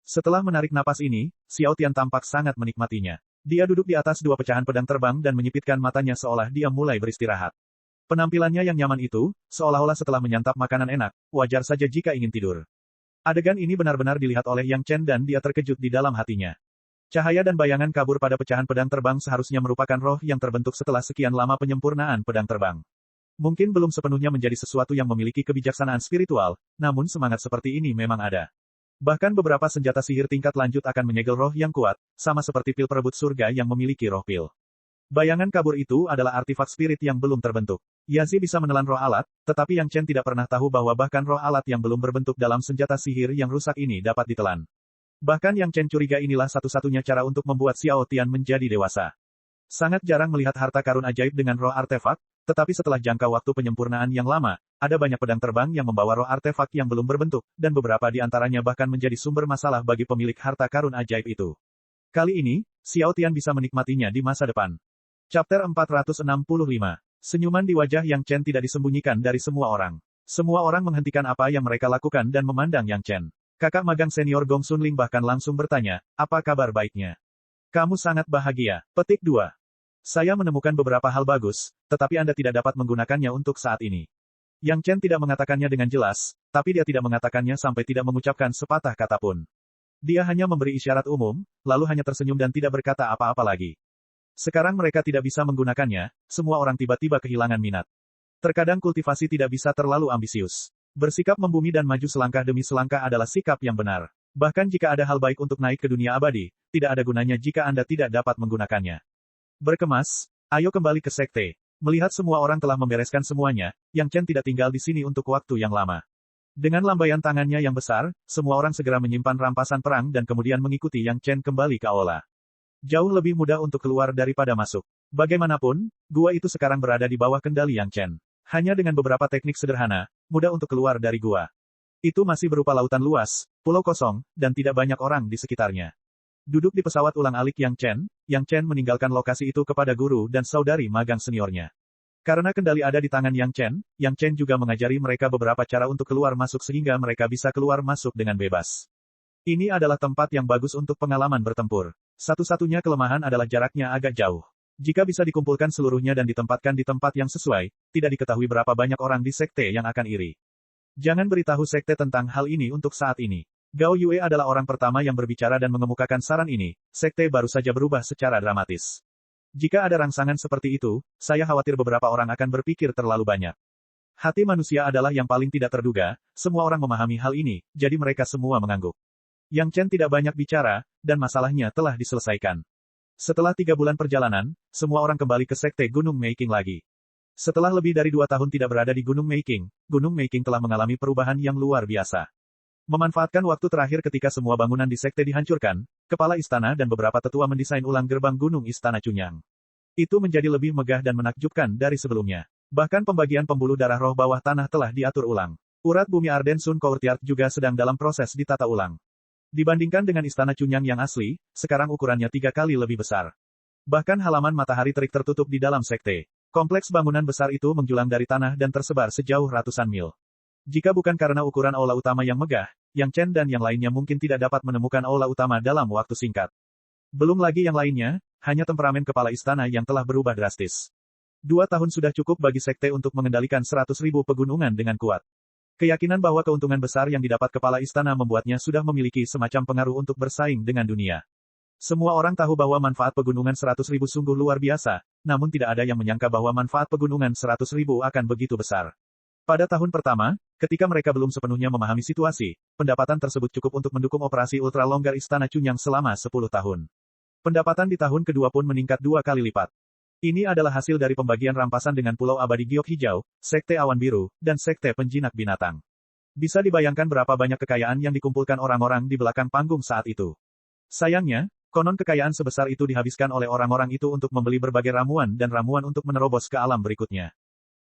Setelah menarik napas ini, Xiao Tian tampak sangat menikmatinya. Dia duduk di atas dua pecahan pedang terbang dan menyipitkan matanya seolah dia mulai beristirahat. Penampilannya yang nyaman itu, seolah-olah setelah menyantap makanan enak, wajar saja jika ingin tidur. Adegan ini benar-benar dilihat oleh Yang Chen dan dia terkejut di dalam hatinya. Cahaya dan bayangan kabur pada pecahan pedang terbang seharusnya merupakan roh yang terbentuk setelah sekian lama penyempurnaan pedang terbang. Mungkin belum sepenuhnya menjadi sesuatu yang memiliki kebijaksanaan spiritual, namun semangat seperti ini memang ada. Bahkan beberapa senjata sihir tingkat lanjut akan menyegel roh yang kuat, sama seperti pil perebut surga yang memiliki roh pil. Bayangan kabur itu adalah artifak spirit yang belum terbentuk. Yazi bisa menelan roh alat, tetapi Yang Chen tidak pernah tahu bahwa bahkan roh alat yang belum berbentuk dalam senjata sihir yang rusak ini dapat ditelan. Bahkan Yang Chen curiga inilah satu-satunya cara untuk membuat Xiao Tian menjadi dewasa. Sangat jarang melihat harta karun ajaib dengan roh artefak, tetapi setelah jangka waktu penyempurnaan yang lama, ada banyak pedang terbang yang membawa roh artefak yang belum berbentuk, dan beberapa di antaranya bahkan menjadi sumber masalah bagi pemilik harta karun ajaib itu. Kali ini, Xiao Tian bisa menikmatinya di masa depan. Chapter 465. Senyuman di wajah Yang Chen tidak disembunyikan dari semua orang. Semua orang menghentikan apa yang mereka lakukan dan memandang Yang Chen. Kakak magang senior Gong Sunling bahkan langsung bertanya, apa kabar baiknya? Kamu sangat bahagia. Petik 2. Saya menemukan beberapa hal bagus, tetapi Anda tidak dapat menggunakannya untuk saat ini. Yang Chen tidak mengatakannya dengan jelas, tapi dia tidak mengatakannya sampai tidak mengucapkan sepatah kata pun. Dia hanya memberi isyarat umum, lalu hanya tersenyum dan tidak berkata apa-apa lagi. Sekarang mereka tidak bisa menggunakannya, semua orang tiba-tiba kehilangan minat. Terkadang kultivasi tidak bisa terlalu ambisius. Bersikap membumi dan maju selangkah demi selangkah adalah sikap yang benar. Bahkan jika ada hal baik untuk naik ke dunia abadi, tidak ada gunanya jika Anda tidak dapat menggunakannya. Berkemas, ayo kembali ke sekte. Melihat semua orang telah membereskan semuanya, Yang Chen tidak tinggal di sini untuk waktu yang lama. Dengan lambaian tangannya yang besar, semua orang segera menyimpan rampasan perang dan kemudian mengikuti Yang Chen kembali ke aula. Jauh lebih mudah untuk keluar daripada masuk. Bagaimanapun, gua itu sekarang berada di bawah kendali Yang Chen. Hanya dengan beberapa teknik sederhana, mudah untuk keluar dari gua. Itu masih berupa lautan luas, pulau kosong, dan tidak banyak orang di sekitarnya. Duduk di pesawat ulang-alik Yang Chen meninggalkan lokasi itu kepada guru dan saudari magang seniornya. Karena kendali ada di tangan Yang Chen juga mengajari mereka beberapa cara untuk keluar masuk sehingga mereka bisa keluar masuk dengan bebas. Ini adalah tempat yang bagus untuk pengalaman bertempur. Satu-satunya kelemahan adalah jaraknya agak jauh. Jika bisa dikumpulkan seluruhnya dan ditempatkan di tempat yang sesuai, tidak diketahui berapa banyak orang di sekte yang akan iri. Jangan beritahu sekte tentang hal ini untuk saat ini. Gao Yue adalah orang pertama yang berbicara dan mengemukakan saran ini, sekte baru saja berubah secara dramatis. Jika ada rangsangan seperti itu, saya khawatir beberapa orang akan berpikir terlalu banyak. Hati manusia adalah yang paling tidak terduga, semua orang memahami hal ini, jadi mereka semua mengangguk. Yang Chen tidak banyak bicara, dan masalahnya telah diselesaikan. Setelah 3 bulan perjalanan, semua orang kembali ke sekte Gunung Meiking lagi. Setelah lebih dari 2 tahun tidak berada di Gunung Meiking telah mengalami perubahan yang luar biasa. Memanfaatkan waktu terakhir ketika semua bangunan di sekte dihancurkan, kepala istana dan beberapa tetua mendesain ulang gerbang gunung Istana Cunyang. Itu menjadi lebih megah dan menakjubkan dari sebelumnya. Bahkan pembagian pembuluh darah roh bawah tanah telah diatur ulang. Urat bumi Arden Sun Courtyard juga sedang dalam proses ditata ulang. Dibandingkan dengan Istana Cunyang yang asli, sekarang ukurannya 3 kali lebih besar. Bahkan halaman matahari terik tertutup di dalam sekte. Kompleks bangunan besar itu menjulang dari tanah dan tersebar sejauh ratusan mil. Jika bukan karena ukuran aula utama yang megah, Yang Chen dan yang lainnya mungkin tidak dapat menemukan aula utama dalam waktu singkat. Belum lagi yang lainnya, hanya temperamen kepala istana yang telah berubah drastis. 2 tahun sudah cukup bagi sekte untuk mengendalikan 100.000 pegunungan dengan kuat. Keyakinan bahwa keuntungan besar yang didapat kepala istana membuatnya sudah memiliki semacam pengaruh untuk bersaing dengan dunia. Semua orang tahu bahwa manfaat pegunungan 100.000 sungguh luar biasa, namun tidak ada yang menyangka bahwa manfaat pegunungan 100.000 akan begitu besar. Pada tahun pertama, ketika mereka belum sepenuhnya memahami situasi, pendapatan tersebut cukup untuk mendukung operasi ultra longgar Istana Cunyang selama 10 tahun. Pendapatan di tahun kedua pun meningkat 2 kali lipat. Ini adalah hasil dari pembagian rampasan dengan Pulau Abadi Giok Hijau, Sekte Awan Biru, dan Sekte Penjinak Binatang. Bisa dibayangkan berapa banyak kekayaan yang dikumpulkan orang-orang di belakang panggung saat itu. Sayangnya, konon kekayaan sebesar itu dihabiskan oleh orang-orang itu untuk membeli berbagai ramuan dan ramuan untuk menerobos ke alam berikutnya.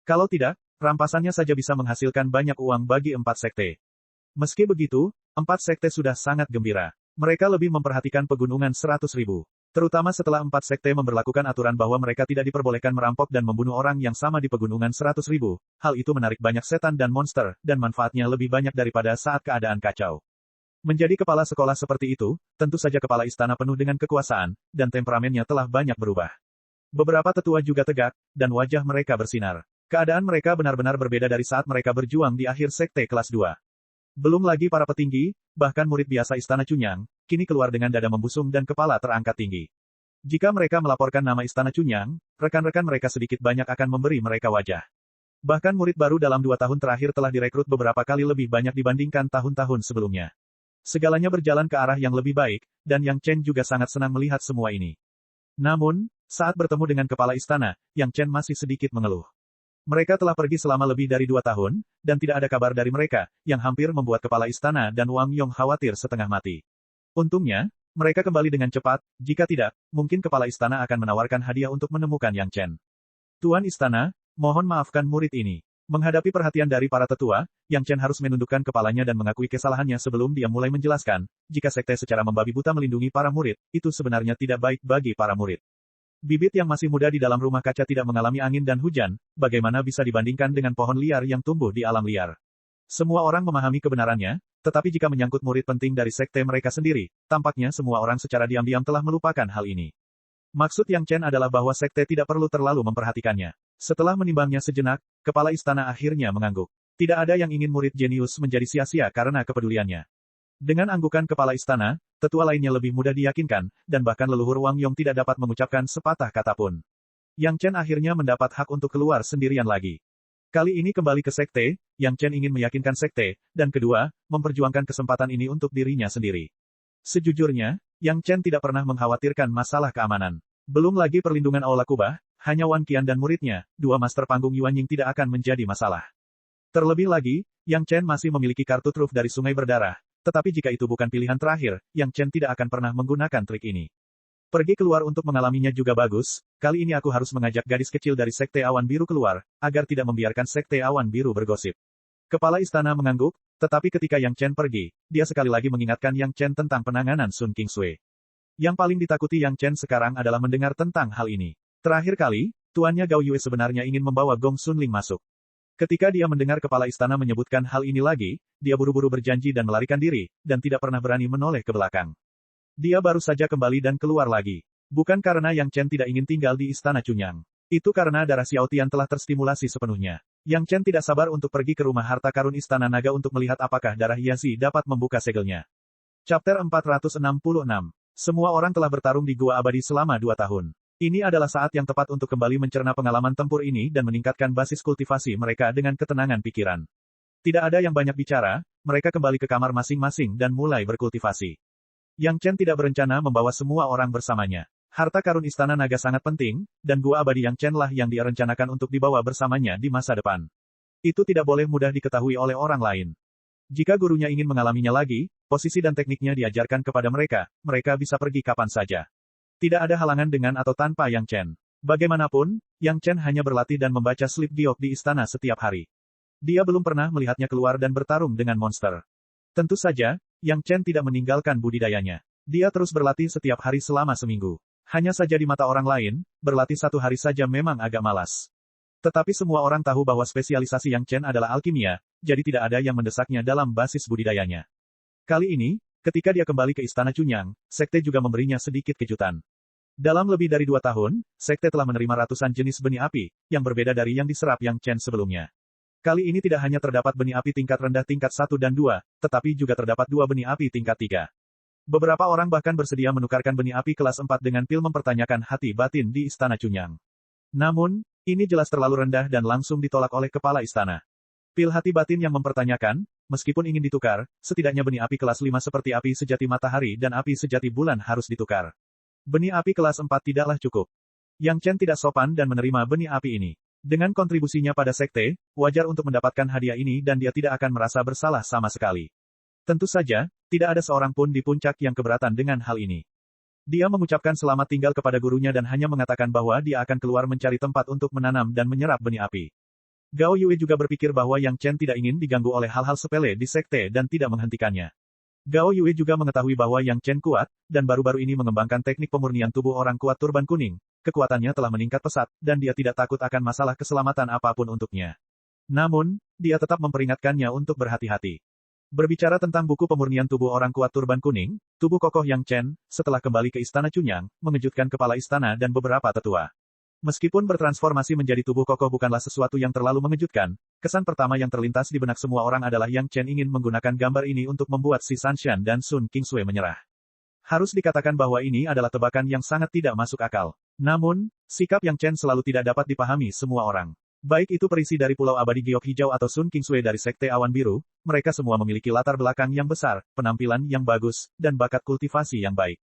Kalau tidak, rampasannya saja bisa menghasilkan banyak uang bagi 4 sekte. Meski begitu, 4 sekte sudah sangat gembira. Mereka lebih memperhatikan pegunungan 100.000. Terutama setelah 4 sekte memberlakukan aturan bahwa mereka tidak diperbolehkan merampok dan membunuh orang yang sama di pegunungan 100.000. Hal itu menarik banyak setan dan monster, dan manfaatnya lebih banyak daripada saat keadaan kacau. Menjadi kepala sekolah seperti itu, tentu saja kepala istana penuh dengan kekuasaan, dan temperamennya telah banyak berubah. Beberapa tetua juga tegak, dan wajah mereka bersinar. Keadaan mereka benar-benar berbeda dari saat mereka berjuang di akhir sekte kelas 2. Belum lagi para petinggi, bahkan murid biasa Istana Chunyang, kini keluar dengan dada membusung dan kepala terangkat tinggi. Jika mereka melaporkan nama Istana Chunyang, rekan-rekan mereka sedikit banyak akan memberi mereka wajah. Bahkan murid baru dalam 2 tahun terakhir telah direkrut beberapa kali lebih banyak dibandingkan tahun-tahun sebelumnya. Segalanya berjalan ke arah yang lebih baik, dan Yang Chen juga sangat senang melihat semua ini. Namun, saat bertemu dengan kepala istana, Yang Chen masih sedikit mengeluh. Mereka telah pergi selama lebih dari 2 tahun, dan tidak ada kabar dari mereka, yang hampir membuat kepala istana dan Wang Yong khawatir setengah mati. Untungnya, mereka kembali dengan cepat, jika tidak, mungkin kepala istana akan menawarkan hadiah untuk menemukan Yang Chen. Tuan istana, mohon maafkan murid ini. Menghadapi perhatian dari para tetua, Yang Chen harus menundukkan kepalanya dan mengakui kesalahannya sebelum dia mulai menjelaskan, jika sekte secara membabi buta melindungi para murid, itu sebenarnya tidak baik bagi para murid. Bibit yang masih muda di dalam rumah kaca tidak mengalami angin dan hujan, bagaimana bisa dibandingkan dengan pohon liar yang tumbuh di alam liar. Semua orang memahami kebenarannya, tetapi jika menyangkut murid penting dari sekte mereka sendiri, tampaknya semua orang secara diam-diam telah melupakan hal ini. Maksud Yang Chen adalah bahwa sekte tidak perlu terlalu memperhatikannya. Setelah menimbangnya sejenak, kepala istana akhirnya mengangguk. Tidak ada yang ingin murid jenius menjadi sia-sia karena kepeduliannya. Dengan anggukan kepala istana, tetua lainnya lebih mudah diyakinkan, dan bahkan leluhur Wang Yong tidak dapat mengucapkan sepatah kata pun. Yang Chen akhirnya mendapat hak untuk keluar sendirian lagi. Kali ini kembali ke sekte, Yang Chen ingin meyakinkan sekte, dan kedua, memperjuangkan kesempatan ini untuk dirinya sendiri. Sejujurnya, Yang Chen tidak pernah mengkhawatirkan masalah keamanan. Belum lagi perlindungan Aula Kubah, hanya Wan Qian dan muridnya, 2 master panggung Yuan Ying tidak akan menjadi masalah. Terlebih lagi, Yang Chen masih memiliki kartu truf dari Sungai Berdarah. Tetapi jika itu bukan pilihan terakhir, Yang Chen tidak akan pernah menggunakan trik ini. Pergi keluar untuk mengalaminya juga bagus, kali ini aku harus mengajak gadis kecil dari Sekte Awan Biru keluar, agar tidak membiarkan Sekte Awan Biru bergosip. Kepala istana mengangguk, tetapi ketika Yang Chen pergi, dia sekali lagi mengingatkan Yang Chen tentang penanganan Sun Qingsui. Yang paling ditakuti Yang Chen sekarang adalah mendengar tentang hal ini. Terakhir kali, tuannya Gao Yue sebenarnya ingin membawa Gong Sun Ling masuk. Ketika dia mendengar kepala istana menyebutkan hal ini lagi, dia buru-buru berjanji dan melarikan diri, dan tidak pernah berani menoleh ke belakang. Dia baru saja kembali dan keluar lagi. Bukan karena Yang Chen tidak ingin tinggal di istana Chunyang. Itu karena darah Xiao Tian telah terstimulasi sepenuhnya. Yang Chen tidak sabar untuk pergi ke rumah harta karun istana naga untuk melihat apakah darah Yazi dapat membuka segelnya. Chapter 466. Semua orang telah bertarung di Gua Abadi selama 2 tahun. Ini adalah saat yang tepat untuk kembali mencerna pengalaman tempur ini dan meningkatkan basis kultivasi mereka dengan ketenangan pikiran. Tidak ada yang banyak bicara, mereka kembali ke kamar masing-masing dan mulai berkultivasi. Yang Chen tidak berencana membawa semua orang bersamanya. Harta karun istana naga sangat penting, dan Gua Abadi Yang Chen lah yang dia rencanakan untuk dibawa bersamanya di masa depan. Itu tidak boleh mudah diketahui oleh orang lain. Jika gurunya ingin mengalaminya lagi, posisi dan tekniknya diajarkan kepada mereka, mereka bisa pergi kapan saja. Tidak ada halangan dengan atau tanpa Yang Chen. Bagaimanapun, Yang Chen hanya berlatih dan membaca slip giok di istana setiap hari. Dia belum pernah melihatnya keluar dan bertarung dengan monster. Tentu saja, Yang Chen tidak meninggalkan budidayanya. Dia terus berlatih setiap hari selama seminggu. Hanya saja di mata orang lain, berlatih 1 hari saja memang agak malas. Tetapi semua orang tahu bahwa spesialisasi Yang Chen adalah alkimia, jadi tidak ada yang mendesaknya dalam basis budidayanya. Kali ini, ketika dia kembali ke istana Chunyang, sekte juga memberinya sedikit kejutan. Dalam lebih dari 2 tahun, sekte telah menerima ratusan jenis benih api, yang berbeda dari yang diserap Yang Chen sebelumnya. Kali ini tidak hanya terdapat benih api tingkat rendah tingkat 1 dan 2, tetapi juga terdapat 2 benih api tingkat 3. Beberapa orang bahkan bersedia menukarkan benih api kelas 4 dengan pil mempertanyakan hati batin di istana Chunyang. Namun, ini jelas terlalu rendah dan langsung ditolak oleh kepala istana. Pil hati batin yang mempertanyakan, meskipun ingin ditukar, setidaknya benih api kelas 5 seperti api sejati matahari dan api sejati bulan harus ditukar. Benih api kelas 4 tidaklah cukup. Yang Chen tidak sopan dan menerima benih api ini. Dengan kontribusinya pada sekte, wajar untuk mendapatkan hadiah ini dan dia tidak akan merasa bersalah sama sekali. Tentu saja, tidak ada seorang pun di puncak yang keberatan dengan hal ini. Dia mengucapkan selamat tinggal kepada gurunya dan hanya mengatakan bahwa dia akan keluar mencari tempat untuk menanam dan menyerap benih api. Gao Yue juga berpikir bahwa Yang Chen tidak ingin diganggu oleh hal-hal sepele di sekte dan tidak menghentikannya. Gao Yue juga mengetahui bahwa Yang Chen kuat, dan baru-baru ini mengembangkan teknik pemurnian tubuh orang kuat turban kuning. Kekuatannya telah meningkat pesat, dan dia tidak takut akan masalah keselamatan apapun untuknya. Namun, dia tetap memperingatkannya untuk berhati-hati. Berbicara tentang buku pemurnian tubuh orang kuat turban kuning, tubuh kokoh Yang Chen, setelah kembali ke Istana Chunyang, mengejutkan kepala istana dan beberapa tetua. Meskipun bertransformasi menjadi tubuh kokoh bukanlah sesuatu yang terlalu mengejutkan, kesan pertama yang terlintas di benak semua orang adalah Yang Chen ingin menggunakan gambar ini untuk membuat si Sanshan dan Sun Qingsui menyerah. Harus dikatakan bahwa ini adalah tebakan yang sangat tidak masuk akal. Namun, sikap Yang Chen selalu tidak dapat dipahami semua orang. Baik itu perisi dari Pulau Abadi Giok Hijau atau Sun Qingsui dari Sekte Awan Biru, mereka semua memiliki latar belakang yang besar, penampilan yang bagus, dan bakat kultivasi yang baik.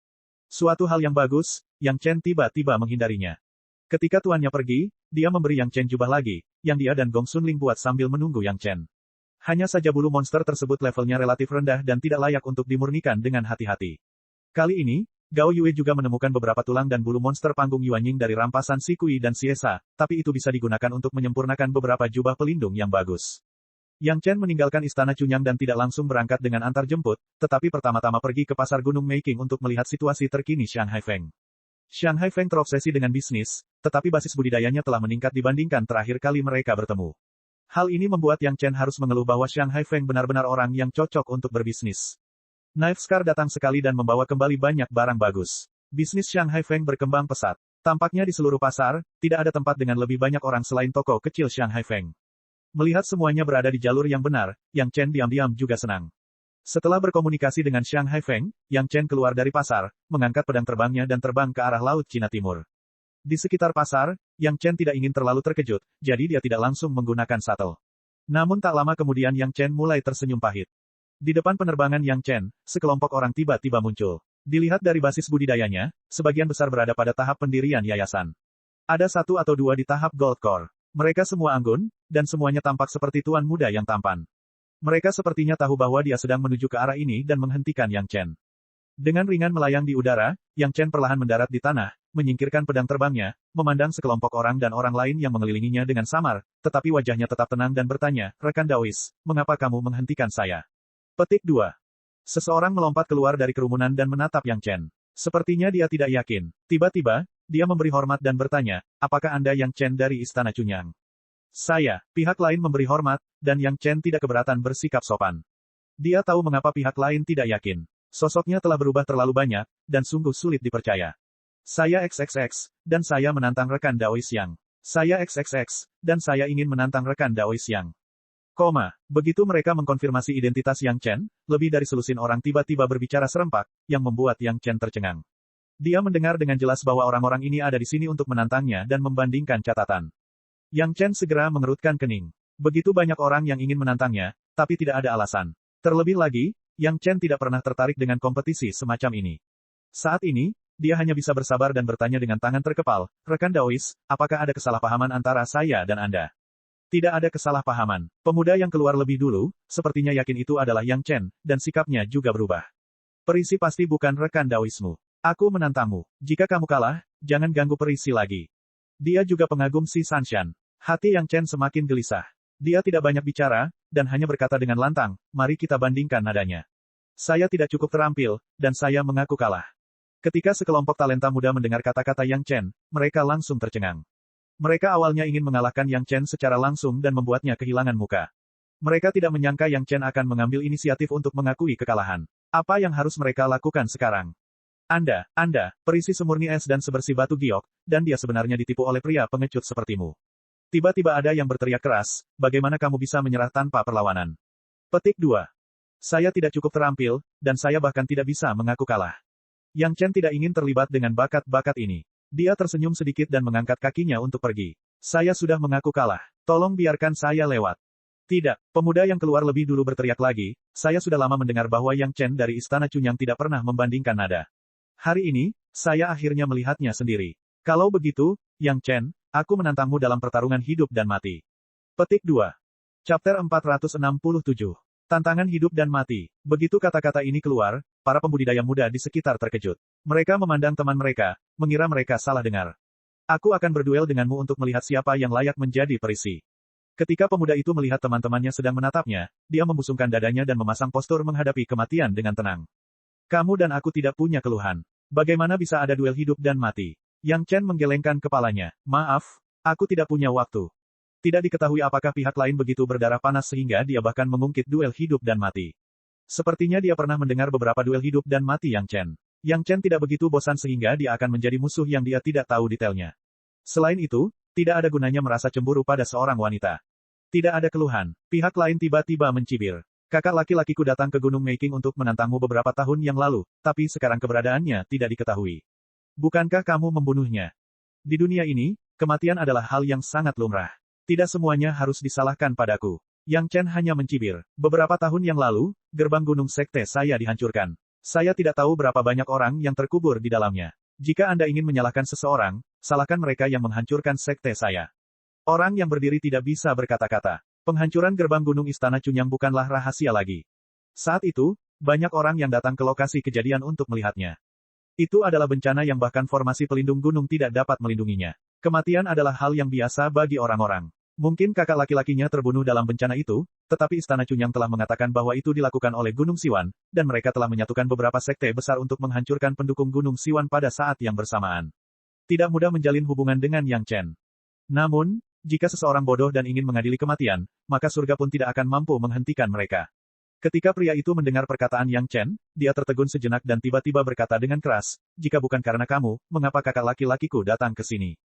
Suatu hal yang bagus, Yang Chen tiba-tiba menghindarinya. Ketika tuannya pergi, dia memberi Yang Chen jubah lagi, yang dia dan Gong Sunling buat sambil menunggu Yang Chen. Hanya saja bulu monster tersebut levelnya relatif rendah dan tidak layak untuk dimurnikan dengan hati-hati. Kali ini, Gao Yue juga menemukan beberapa tulang dan bulu monster panggung Yuanying dari rampasan Si Kui dan Siesa, tapi itu bisa digunakan untuk menyempurnakan beberapa jubah pelindung yang bagus. Yang Chen meninggalkan Istana Chunyang dan tidak langsung berangkat dengan antar jemput, tetapi pertama-tama pergi ke pasar Gunung Meiking untuk melihat situasi terkini Shanghai Feng. Shanghai Feng terobsesi dengan bisnis, tetapi basis budidayanya telah meningkat dibandingkan terakhir kali mereka bertemu. Hal ini membuat Yang Chen harus mengeluh bahwa Shanghai Feng benar-benar orang yang cocok untuk berbisnis. Knife Scar datang sekali dan membawa kembali banyak barang bagus. Bisnis Shanghai Feng berkembang pesat. Tampaknya di seluruh pasar, tidak ada tempat dengan lebih banyak orang selain toko kecil Shanghai Feng. Melihat semuanya berada di jalur yang benar, Yang Chen diam-diam juga senang. Setelah berkomunikasi dengan Shanghai Feng, Yang Chen keluar dari pasar, mengangkat pedang terbangnya dan terbang ke arah Laut Cina Timur. Di sekitar pasar, Yang Chen tidak ingin terlalu terkejut, jadi dia tidak langsung menggunakan shuttle. Namun tak lama kemudian Yang Chen mulai tersenyum pahit. Di depan penerbangan Yang Chen, sekelompok orang tiba-tiba muncul. Dilihat dari basis budidayanya, sebagian besar berada pada tahap pendirian yayasan. Ada satu atau dua di tahap Gold Core. Mereka semua anggun, dan semuanya tampak seperti tuan muda yang tampan. Mereka sepertinya tahu bahwa dia sedang menuju ke arah ini dan menghentikan Yang Chen. Dengan ringan melayang di udara, Yang Chen perlahan mendarat di tanah, menyingkirkan pedang terbangnya, memandang sekelompok orang dan orang lain yang mengelilinginya dengan samar, tetapi wajahnya tetap tenang dan bertanya, "Rekan Daois, mengapa kamu menghentikan saya?" Petik 2. Seseorang melompat keluar dari kerumunan dan menatap Yang Chen. Sepertinya dia tidak yakin. Tiba-tiba, dia memberi hormat dan bertanya, "Apakah Anda Yang Chen dari Istana Chunyang?" "Saya." Pihak lain memberi hormat, dan Yang Chen tidak keberatan bersikap sopan. Dia tahu mengapa pihak lain tidak yakin. Sosoknya telah berubah terlalu banyak, dan sungguh sulit dipercaya. "Saya XXX, dan saya menantang rekan Daois Yang. Saya XXX, dan saya ingin menantang rekan Daois Yang." Begitu mereka mengkonfirmasi identitas Yang Chen, lebih dari selusin orang tiba-tiba berbicara serempak, yang membuat Yang Chen tercengang. Dia mendengar dengan jelas bahwa orang-orang ini ada di sini untuk menantangnya dan membandingkan catatan. Yang Chen segera mengerutkan kening. Begitu banyak orang yang ingin menantangnya, tapi tidak ada alasan. Terlebih lagi, Yang Chen tidak pernah tertarik dengan kompetisi semacam ini. Saat ini, dia hanya bisa bersabar dan bertanya dengan tangan terkepal, "Rekan Daois, apakah ada kesalahpahaman antara saya dan Anda?" Tidak ada kesalahpahaman. Pemuda yang keluar lebih dulu, sepertinya yakin itu adalah Yang Chen, dan sikapnya juga berubah. "Perisi pasti bukan rekan Daoismu. Aku menantangmu. Jika kamu kalah, jangan ganggu Perisi lagi." Dia juga pengagum si Sanshan. Hati Yang Chen semakin gelisah. Dia tidak banyak bicara, dan hanya berkata dengan lantang, "Mari kita bandingkan nadanya. Saya tidak cukup terampil, dan saya mengaku kalah." Ketika sekelompok talenta muda mendengar kata-kata Yang Chen, mereka langsung tercengang. Mereka awalnya ingin mengalahkan Yang Chen secara langsung dan membuatnya kehilangan muka. Mereka tidak menyangka Yang Chen akan mengambil inisiatif untuk mengakui kekalahan. Apa yang harus mereka lakukan sekarang? Anda, perisi semurni es dan sebersih batu giok, dan dia sebenarnya ditipu oleh pria pengecut sepertimu. Tiba-tiba ada yang berteriak keras, "Bagaimana kamu bisa menyerah tanpa perlawanan?" Petik 2. Saya tidak cukup terampil, dan saya bahkan tidak bisa mengaku kalah. Yang Chen tidak ingin terlibat dengan bakat-bakat ini. Dia tersenyum sedikit dan mengangkat kakinya untuk pergi. "Saya sudah mengaku kalah. Tolong biarkan saya lewat." "Tidak." Pemuda yang keluar lebih dulu berteriak lagi, "Saya sudah lama mendengar bahwa Yang Chen dari Istana Chunyang tidak pernah membandingkan nada. Hari ini, saya akhirnya melihatnya sendiri. Kalau begitu, Yang Chen, aku menantangmu dalam pertarungan hidup dan mati. Petik 2. Chapter 467. Tantangan hidup dan mati. Begitu kata-kata ini keluar, para pembudidaya muda di sekitar terkejut. Mereka memandang teman mereka, mengira mereka salah dengar. Aku akan berduel denganmu untuk melihat siapa yang layak menjadi perisi. Ketika pemuda itu melihat teman-temannya sedang menatapnya, dia membusungkan dadanya dan memasang postur menghadapi kematian dengan tenang. Kamu dan aku tidak punya keluhan. Bagaimana bisa ada duel hidup dan mati? Yang Chen menggelengkan kepalanya. Maaf, aku tidak punya waktu. Tidak diketahui apakah pihak lain begitu berdarah panas sehingga dia bahkan mengungkit duel hidup dan mati. Sepertinya dia pernah mendengar beberapa duel hidup dan mati Yang Chen. Yang Chen tidak begitu bosan sehingga dia akan menjadi musuh yang dia tidak tahu detailnya. Selain itu, tidak ada gunanya merasa cemburu pada seorang wanita. Tidak ada keluhan. Pihak lain tiba-tiba mencibir. Kakak laki-lakiku datang ke Gunung Making untuk menantangmu beberapa tahun yang lalu, tapi sekarang keberadaannya tidak diketahui. Bukankah kamu membunuhnya? Di dunia ini, kematian adalah hal yang sangat lumrah. Tidak semuanya harus disalahkan padaku. Yang Chen hanya mencibir. Beberapa tahun yang lalu, gerbang gunung sekte saya dihancurkan. Saya tidak tahu berapa banyak orang yang terkubur di dalamnya. Jika Anda ingin menyalahkan seseorang, salahkan mereka yang menghancurkan sekte saya. Orang yang berdiri tidak bisa berkata-kata. Penghancuran gerbang gunung Istana Cunyang bukanlah rahasia lagi. Saat itu, banyak orang yang datang ke lokasi kejadian untuk melihatnya. Itu adalah bencana yang bahkan formasi pelindung gunung tidak dapat melindunginya. Kematian adalah hal yang biasa bagi orang-orang. Mungkin kakak laki-lakinya terbunuh dalam bencana itu, tetapi Istana Cunyang telah mengatakan bahwa itu dilakukan oleh Gunung Siwan, dan mereka telah menyatukan beberapa sekte besar untuk menghancurkan pendukung Gunung Siwan pada saat yang bersamaan. Tidak mudah menjalin hubungan dengan Yang Chen. Namun, jika seseorang bodoh dan ingin mengadili kematian, maka surga pun tidak akan mampu menghentikan mereka. Ketika pria itu mendengar perkataan Yang Chen, dia tertegun sejenak dan tiba-tiba berkata dengan keras, jika bukan karena kamu, mengapa kakak laki-lakiku datang ke sini?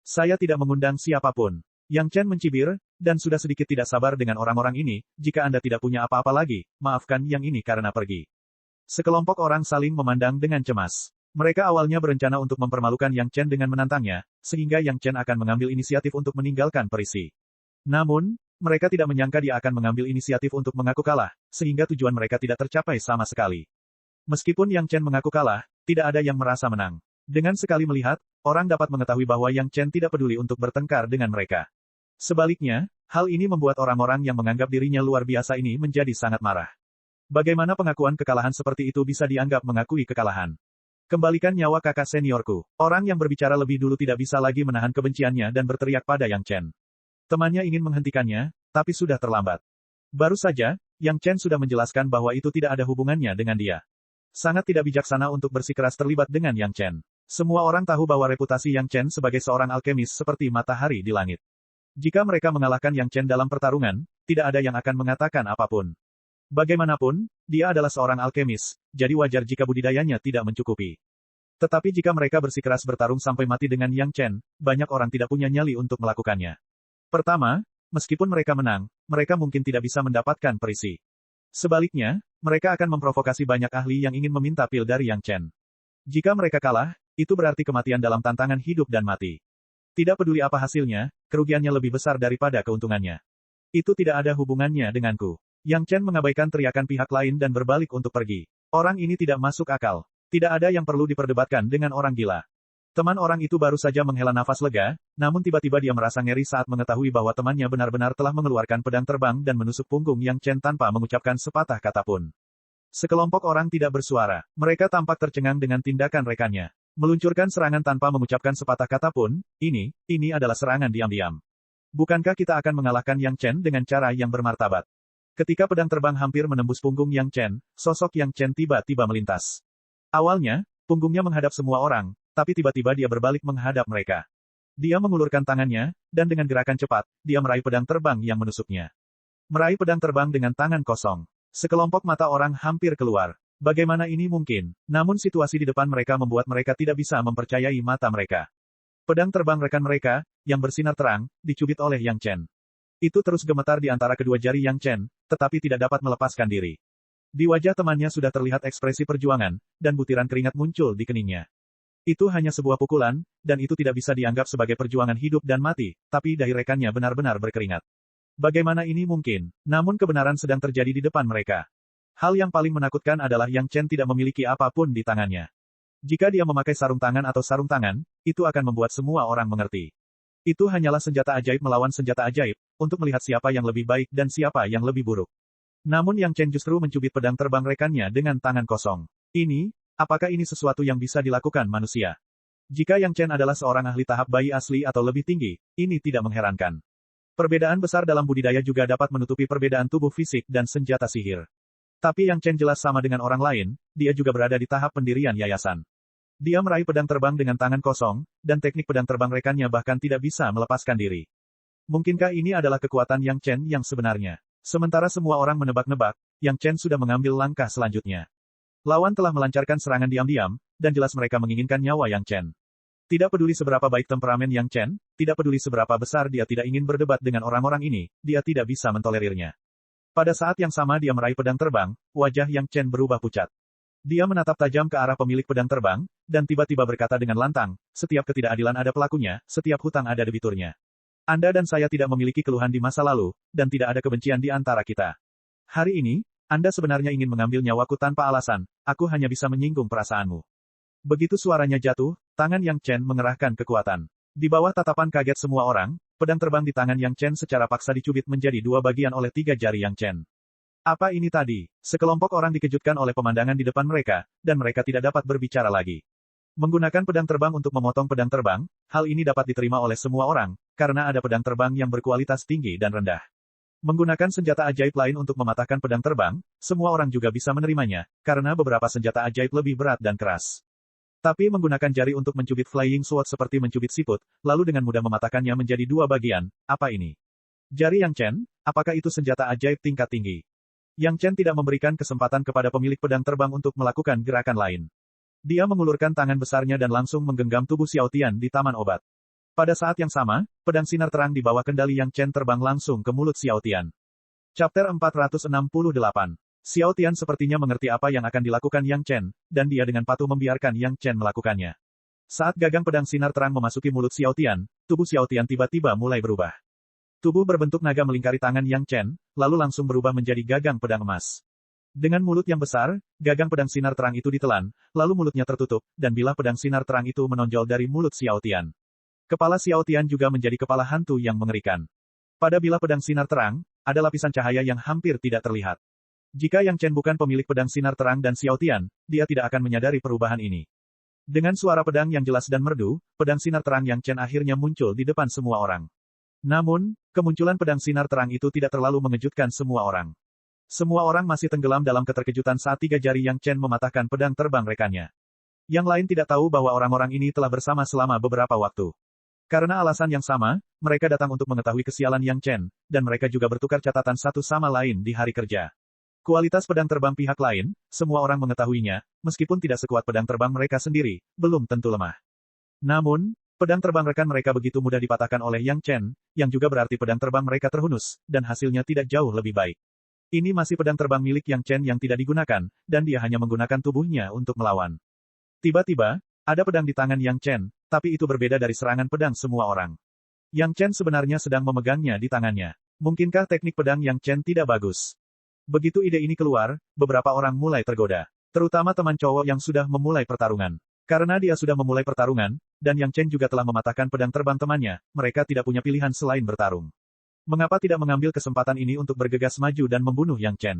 Saya tidak mengundang siapapun. Yang Chen mencibir, dan sudah sedikit tidak sabar dengan orang-orang ini, jika Anda tidak punya apa-apa lagi, maafkan yang ini karena pergi. Sekelompok orang saling memandang dengan cemas. Mereka awalnya berencana untuk mempermalukan Yang Chen dengan menantangnya, sehingga Yang Chen akan mengambil inisiatif untuk meninggalkan perisi. Namun, mereka tidak menyangka dia akan mengambil inisiatif untuk mengaku kalah, sehingga tujuan mereka tidak tercapai sama sekali. Meskipun Yang Chen mengaku kalah, tidak ada yang merasa menang. Dengan sekali melihat, orang dapat mengetahui bahwa Yang Chen tidak peduli untuk bertengkar dengan mereka. Sebaliknya, hal ini membuat orang-orang yang menganggap dirinya luar biasa ini menjadi sangat marah. Bagaimana pengakuan kekalahan seperti itu bisa dianggap mengakui kekalahan? Kembalikan nyawa kakak seniorku. Orang yang berbicara lebih dulu tidak bisa lagi menahan kebenciannya dan berteriak pada Yang Chen. Temannya ingin menghentikannya, tapi sudah terlambat. Baru saja, Yang Chen sudah menjelaskan bahwa itu tidak ada hubungannya dengan dia. Sangat tidak bijaksana untuk bersikeras terlibat dengan Yang Chen. Semua orang tahu bahwa reputasi Yang Chen sebagai seorang alkemis seperti matahari di langit. Jika mereka mengalahkan Yang Chen dalam pertarungan, tidak ada yang akan mengatakan apapun. Bagaimanapun, dia adalah seorang alkemis, jadi wajar jika budidayanya tidak mencukupi. Tetapi jika mereka bersikeras bertarung sampai mati dengan Yang Chen, banyak orang tidak punya nyali untuk melakukannya. Pertama, meskipun mereka menang, mereka mungkin tidak bisa mendapatkan perisi. Sebaliknya, mereka akan memprovokasi banyak ahli yang ingin meminta pil dari Yang Chen. Jika mereka kalah, itu berarti kematian dalam tantangan hidup dan mati. Tidak peduli apa hasilnya, kerugiannya lebih besar daripada keuntungannya. Itu tidak ada hubungannya denganku. Yang Chen mengabaikan teriakan pihak lain dan berbalik untuk pergi. Orang ini tidak masuk akal. Tidak ada yang perlu diperdebatkan dengan orang gila. Teman orang itu baru saja menghela nafas lega, namun tiba-tiba dia merasa ngeri saat mengetahui bahwa temannya benar-benar telah mengeluarkan pedang terbang dan menusuk punggung Yang Chen tanpa mengucapkan sepatah kata pun. Sekelompok orang tidak bersuara. Mereka tampak tercengang dengan tindakan rekannya. Meluncurkan serangan tanpa mengucapkan sepatah kata pun, ini adalah serangan diam-diam. Bukankah kita akan mengalahkan Yang Chen dengan cara yang bermartabat? Ketika pedang terbang hampir menembus punggung Yang Chen, sosok Yang Chen tiba-tiba melintas. Awalnya, punggungnya menghadap semua orang, tapi tiba-tiba dia berbalik menghadap mereka. Dia mengulurkan tangannya, dan dengan gerakan cepat, dia meraih pedang terbang yang menusuknya. Meraih pedang terbang dengan tangan kosong. Sekelompok mata orang hampir keluar. Bagaimana ini mungkin? Namun situasi di depan mereka membuat mereka tidak bisa mempercayai mata mereka. Pedang terbang rekan mereka, yang bersinar terang, dicubit oleh Yang Chen. Itu terus gemetar di antara kedua jari Yang Chen, tetapi tidak dapat melepaskan diri. Di wajah temannya sudah terlihat ekspresi perjuangan, dan butiran keringat muncul di keningnya. Itu hanya sebuah pukulan, dan itu tidak bisa dianggap sebagai perjuangan hidup dan mati, tapi dahi rekannya benar-benar berkeringat. Bagaimana ini mungkin? Namun kebenaran sedang terjadi di depan mereka. Hal yang paling menakutkan adalah Yang Chen tidak memiliki apapun di tangannya. Jika dia memakai sarung tangan atau sarung tangan, itu akan membuat semua orang mengerti. Itu hanyalah senjata ajaib melawan senjata ajaib, untuk melihat siapa yang lebih baik dan siapa yang lebih buruk. Namun Yang Chen justru mencubit pedang terbang rekannya dengan tangan kosong. Apakah ini sesuatu yang bisa dilakukan manusia? Jika Yang Chen adalah seorang ahli tahap bayi asli atau lebih tinggi, ini tidak mengherankan. Perbedaan besar dalam budidaya juga dapat menutupi perbedaan tubuh fisik dan senjata sihir. Tapi Yang Chen jelas sama dengan orang lain, dia juga berada di tahap pendirian yayasan. Dia meraih pedang terbang dengan tangan kosong, dan teknik pedang terbang rekannya bahkan tidak bisa melepaskan diri. Mungkinkah ini adalah kekuatan Yang Chen yang sebenarnya? Sementara semua orang menebak-nebak, Yang Chen sudah mengambil langkah selanjutnya. Lawan telah melancarkan serangan diam-diam, dan jelas mereka menginginkan nyawa Yang Chen. Tidak peduli seberapa baik temperamen Yang Chen, tidak peduli seberapa besar dia tidak ingin berdebat dengan orang-orang ini, dia tidak bisa mentolerirnya. Pada saat yang sama dia meraih pedang terbang, wajah Yang Chen berubah pucat. Dia menatap tajam ke arah pemilik pedang terbang, dan tiba-tiba berkata dengan lantang, setiap ketidakadilan ada pelakunya, setiap hutang ada debiturnya. Anda dan saya tidak memiliki keluhan di masa lalu, dan tidak ada kebencian di antara kita. Hari ini, Anda sebenarnya ingin mengambil nyawaku tanpa alasan, aku hanya bisa menyinggung perasaanmu. Begitu suaranya jatuh, tangan Yang Chen mengerahkan kekuatan. Di bawah tatapan kaget semua orang, pedang terbang di tangan Yang Chen secara paksa dicubit menjadi dua bagian oleh tiga jari Yang Chen. Apa ini tadi? Sekelompok orang dikejutkan oleh pemandangan di depan mereka, dan mereka tidak dapat berbicara lagi. Menggunakan pedang terbang untuk memotong pedang terbang, hal ini dapat diterima oleh semua orang, karena ada pedang terbang yang berkualitas tinggi dan rendah. Menggunakan senjata ajaib lain untuk mematahkan pedang terbang, semua orang juga bisa menerimanya, karena beberapa senjata ajaib lebih berat dan keras. Tapi menggunakan jari untuk mencubit flying sword seperti mencubit siput, lalu dengan mudah mematahkannya menjadi dua bagian, apa ini? Jari Yang Chen, apakah itu senjata ajaib tingkat tinggi? Yang Chen tidak memberikan kesempatan kepada pemilik pedang terbang untuk melakukan gerakan lain. Dia mengulurkan tangan besarnya dan langsung menggenggam tubuh Xiao Tian di taman obat. Pada saat yang sama, pedang sinar terang di bawah kendali Yang Chen terbang langsung ke mulut Xiao Tian. Chapter 468. Xiao Tian sepertinya mengerti apa yang akan dilakukan Yang Chen, dan dia dengan patuh membiarkan Yang Chen melakukannya. Saat gagang pedang sinar terang memasuki mulut Xiao Tian, tubuh Xiao Tian tiba-tiba mulai berubah. Tubuh berbentuk naga melingkari tangan Yang Chen, lalu langsung berubah menjadi gagang pedang emas. Dengan mulut yang besar, gagang pedang sinar terang itu ditelan, lalu mulutnya tertutup, dan bilah pedang sinar terang itu menonjol dari mulut Xiao Tian. Kepala Xiao Tian juga menjadi kepala hantu yang mengerikan. Pada bilah pedang sinar terang, ada lapisan cahaya yang hampir tidak terlihat. Jika Yang Chen bukan pemilik pedang sinar terang dan Xiao Tian, dia tidak akan menyadari perubahan ini. Dengan suara pedang yang jelas dan merdu, pedang sinar terang Yang Chen akhirnya muncul di depan semua orang. Namun, kemunculan pedang sinar terang itu tidak terlalu mengejutkan semua orang. Semua orang masih tenggelam dalam keterkejutan saat tiga jari Yang Chen mematahkan pedang terbang rekannya. Yang lain tidak tahu bahwa orang-orang ini telah bersama selama beberapa waktu. Karena alasan yang sama, mereka datang untuk mengetahui kesialan Yang Chen, dan mereka juga bertukar catatan satu sama lain di hari kerja. Kualitas pedang terbang pihak lain, semua orang mengetahuinya, meskipun tidak sekuat pedang terbang mereka sendiri, belum tentu lemah. Namun, pedang terbang rekan mereka begitu mudah dipatahkan oleh Yang Chen, yang juga berarti pedang terbang mereka terhunus, dan hasilnya tidak jauh lebih baik. Ini masih pedang terbang milik Yang Chen yang tidak digunakan, dan dia hanya menggunakan tubuhnya untuk melawan. Tiba-tiba, ada pedang di tangan Yang Chen, tapi itu berbeda dari serangan pedang semua orang. Yang Chen sebenarnya sedang memegangnya di tangannya. Mungkinkah teknik pedang Yang Chen tidak bagus? Begitu ide ini keluar, beberapa orang mulai tergoda. Terutama teman cowok yang sudah memulai pertarungan. Karena dia sudah memulai pertarungan, dan Yang Chen juga telah mematahkan pedang terbang temannya, mereka tidak punya pilihan selain bertarung. Mengapa tidak mengambil kesempatan ini untuk bergegas maju dan membunuh Yang Chen?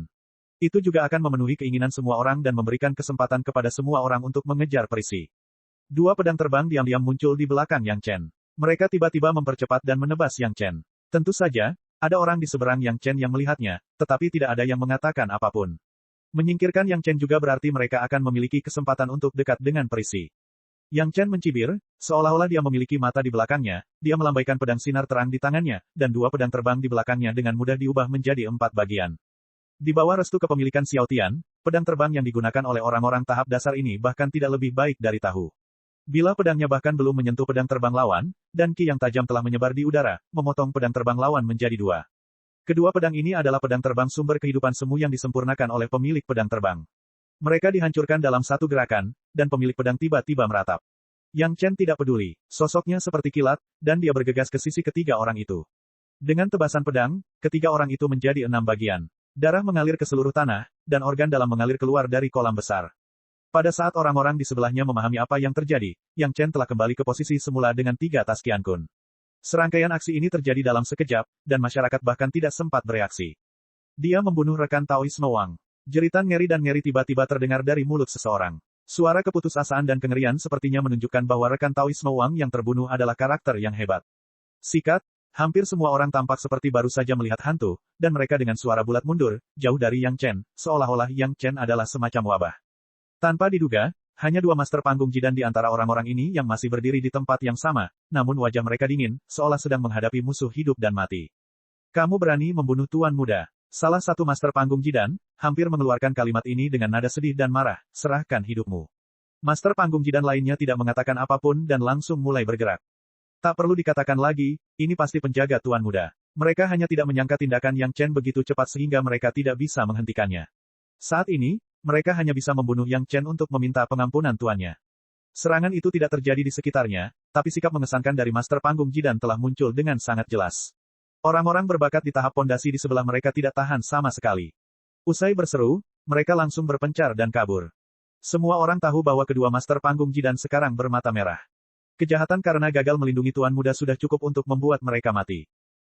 Itu juga akan memenuhi keinginan semua orang dan memberikan kesempatan kepada semua orang untuk mengejar perisi. Dua pedang terbang diam-diam muncul di belakang Yang Chen. Mereka tiba-tiba mempercepat dan menebas Yang Chen. Tentu saja, ada orang di seberang Yang Chen yang melihatnya, tetapi tidak ada yang mengatakan apapun. Menyingkirkan Yang Chen juga berarti mereka akan memiliki kesempatan untuk dekat dengan perisi. Yang Chen mencibir, seolah-olah dia memiliki mata di belakangnya, dia melambaikan pedang sinar terang di tangannya, dan dua pedang terbang di belakangnya dengan mudah diubah menjadi 4 bagian. Di bawah restu kepemilikan Xiao Tian, pedang terbang yang digunakan oleh orang-orang tahap dasar ini bahkan tidak lebih baik dari tahu. Bila pedangnya bahkan belum menyentuh pedang terbang lawan, dan ki yang tajam telah menyebar di udara, memotong pedang terbang lawan menjadi 2. Kedua pedang ini adalah pedang terbang sumber kehidupan semu yang disempurnakan oleh pemilik pedang terbang. Mereka dihancurkan dalam satu gerakan, dan pemilik pedang tiba-tiba meratap. Yang Chen tidak peduli, sosoknya seperti kilat, dan dia bergegas ke sisi ketiga orang itu. Dengan tebasan pedang, ketiga orang itu menjadi 6 bagian. Darah mengalir ke seluruh tanah, dan organ dalam mengalir keluar dari kolam besar. Pada saat orang-orang di sebelahnya memahami apa yang terjadi, Yang Chen telah kembali ke posisi semula dengan 3 tas Qian Kun. Serangkaian aksi ini terjadi dalam sekejap, dan masyarakat bahkan tidak sempat bereaksi. Dia membunuh rekan Taoisme Wang. Jeritan ngeri dan ngeri tiba-tiba terdengar dari mulut seseorang. Suara keputusasaan dan kengerian sepertinya menunjukkan bahwa rekan Taoisme Wang yang terbunuh adalah karakter yang hebat. Sikat, hampir semua orang tampak seperti baru saja melihat hantu, dan mereka dengan suara bulat mundur, jauh dari Yang Chen, seolah-olah Yang Chen adalah semacam wabah. Tanpa diduga, hanya 2 master panggung jidan di antara orang-orang ini yang masih berdiri di tempat yang sama, namun wajah mereka dingin, seolah sedang menghadapi musuh hidup dan mati. Kamu berani membunuh Tuan Muda. Salah satu master panggung jidan, hampir mengeluarkan kalimat ini dengan nada sedih dan marah, serahkan hidupmu. Master panggung jidan lainnya tidak mengatakan apapun dan langsung mulai bergerak. Tak perlu dikatakan lagi, ini pasti penjaga Tuan Muda. Mereka hanya tidak menyangka tindakan Yang Chen begitu cepat sehingga mereka tidak bisa menghentikannya. Saat ini, mereka hanya bisa membunuh Yang Chen untuk meminta pengampunan tuannya. Serangan itu tidak terjadi di sekitarnya, tapi sikap mengesankan dari master panggung jidan telah muncul dengan sangat jelas. Orang-orang berbakat di tahap pondasi di sebelah mereka tidak tahan sama sekali. Usai berseru, mereka langsung berpencar dan kabur. Semua orang tahu bahwa kedua master panggung jidan sekarang bermata merah. Kejahatan karena gagal melindungi Tuan Muda sudah cukup untuk membuat mereka mati.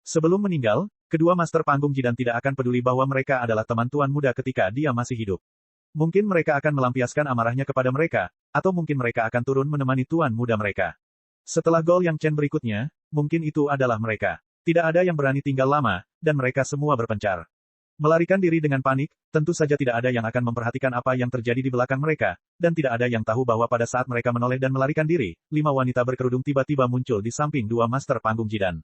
Sebelum meninggal, kedua master panggung jidan tidak akan peduli bahwa mereka adalah teman Tuan Muda ketika dia masih hidup. Mungkin mereka akan melampiaskan amarahnya kepada mereka, atau mungkin mereka akan turun menemani Tuan Muda mereka. Setelah gol Yang Chen berikutnya, mungkin itu adalah mereka. Tidak ada yang berani tinggal lama, dan mereka semua berpencar. Melarikan diri dengan panik, tentu saja tidak ada yang akan memperhatikan apa yang terjadi di belakang mereka, dan tidak ada yang tahu bahwa pada saat mereka menoleh dan melarikan diri, 5 wanita berkerudung tiba-tiba muncul di samping 2 master panggung jidan.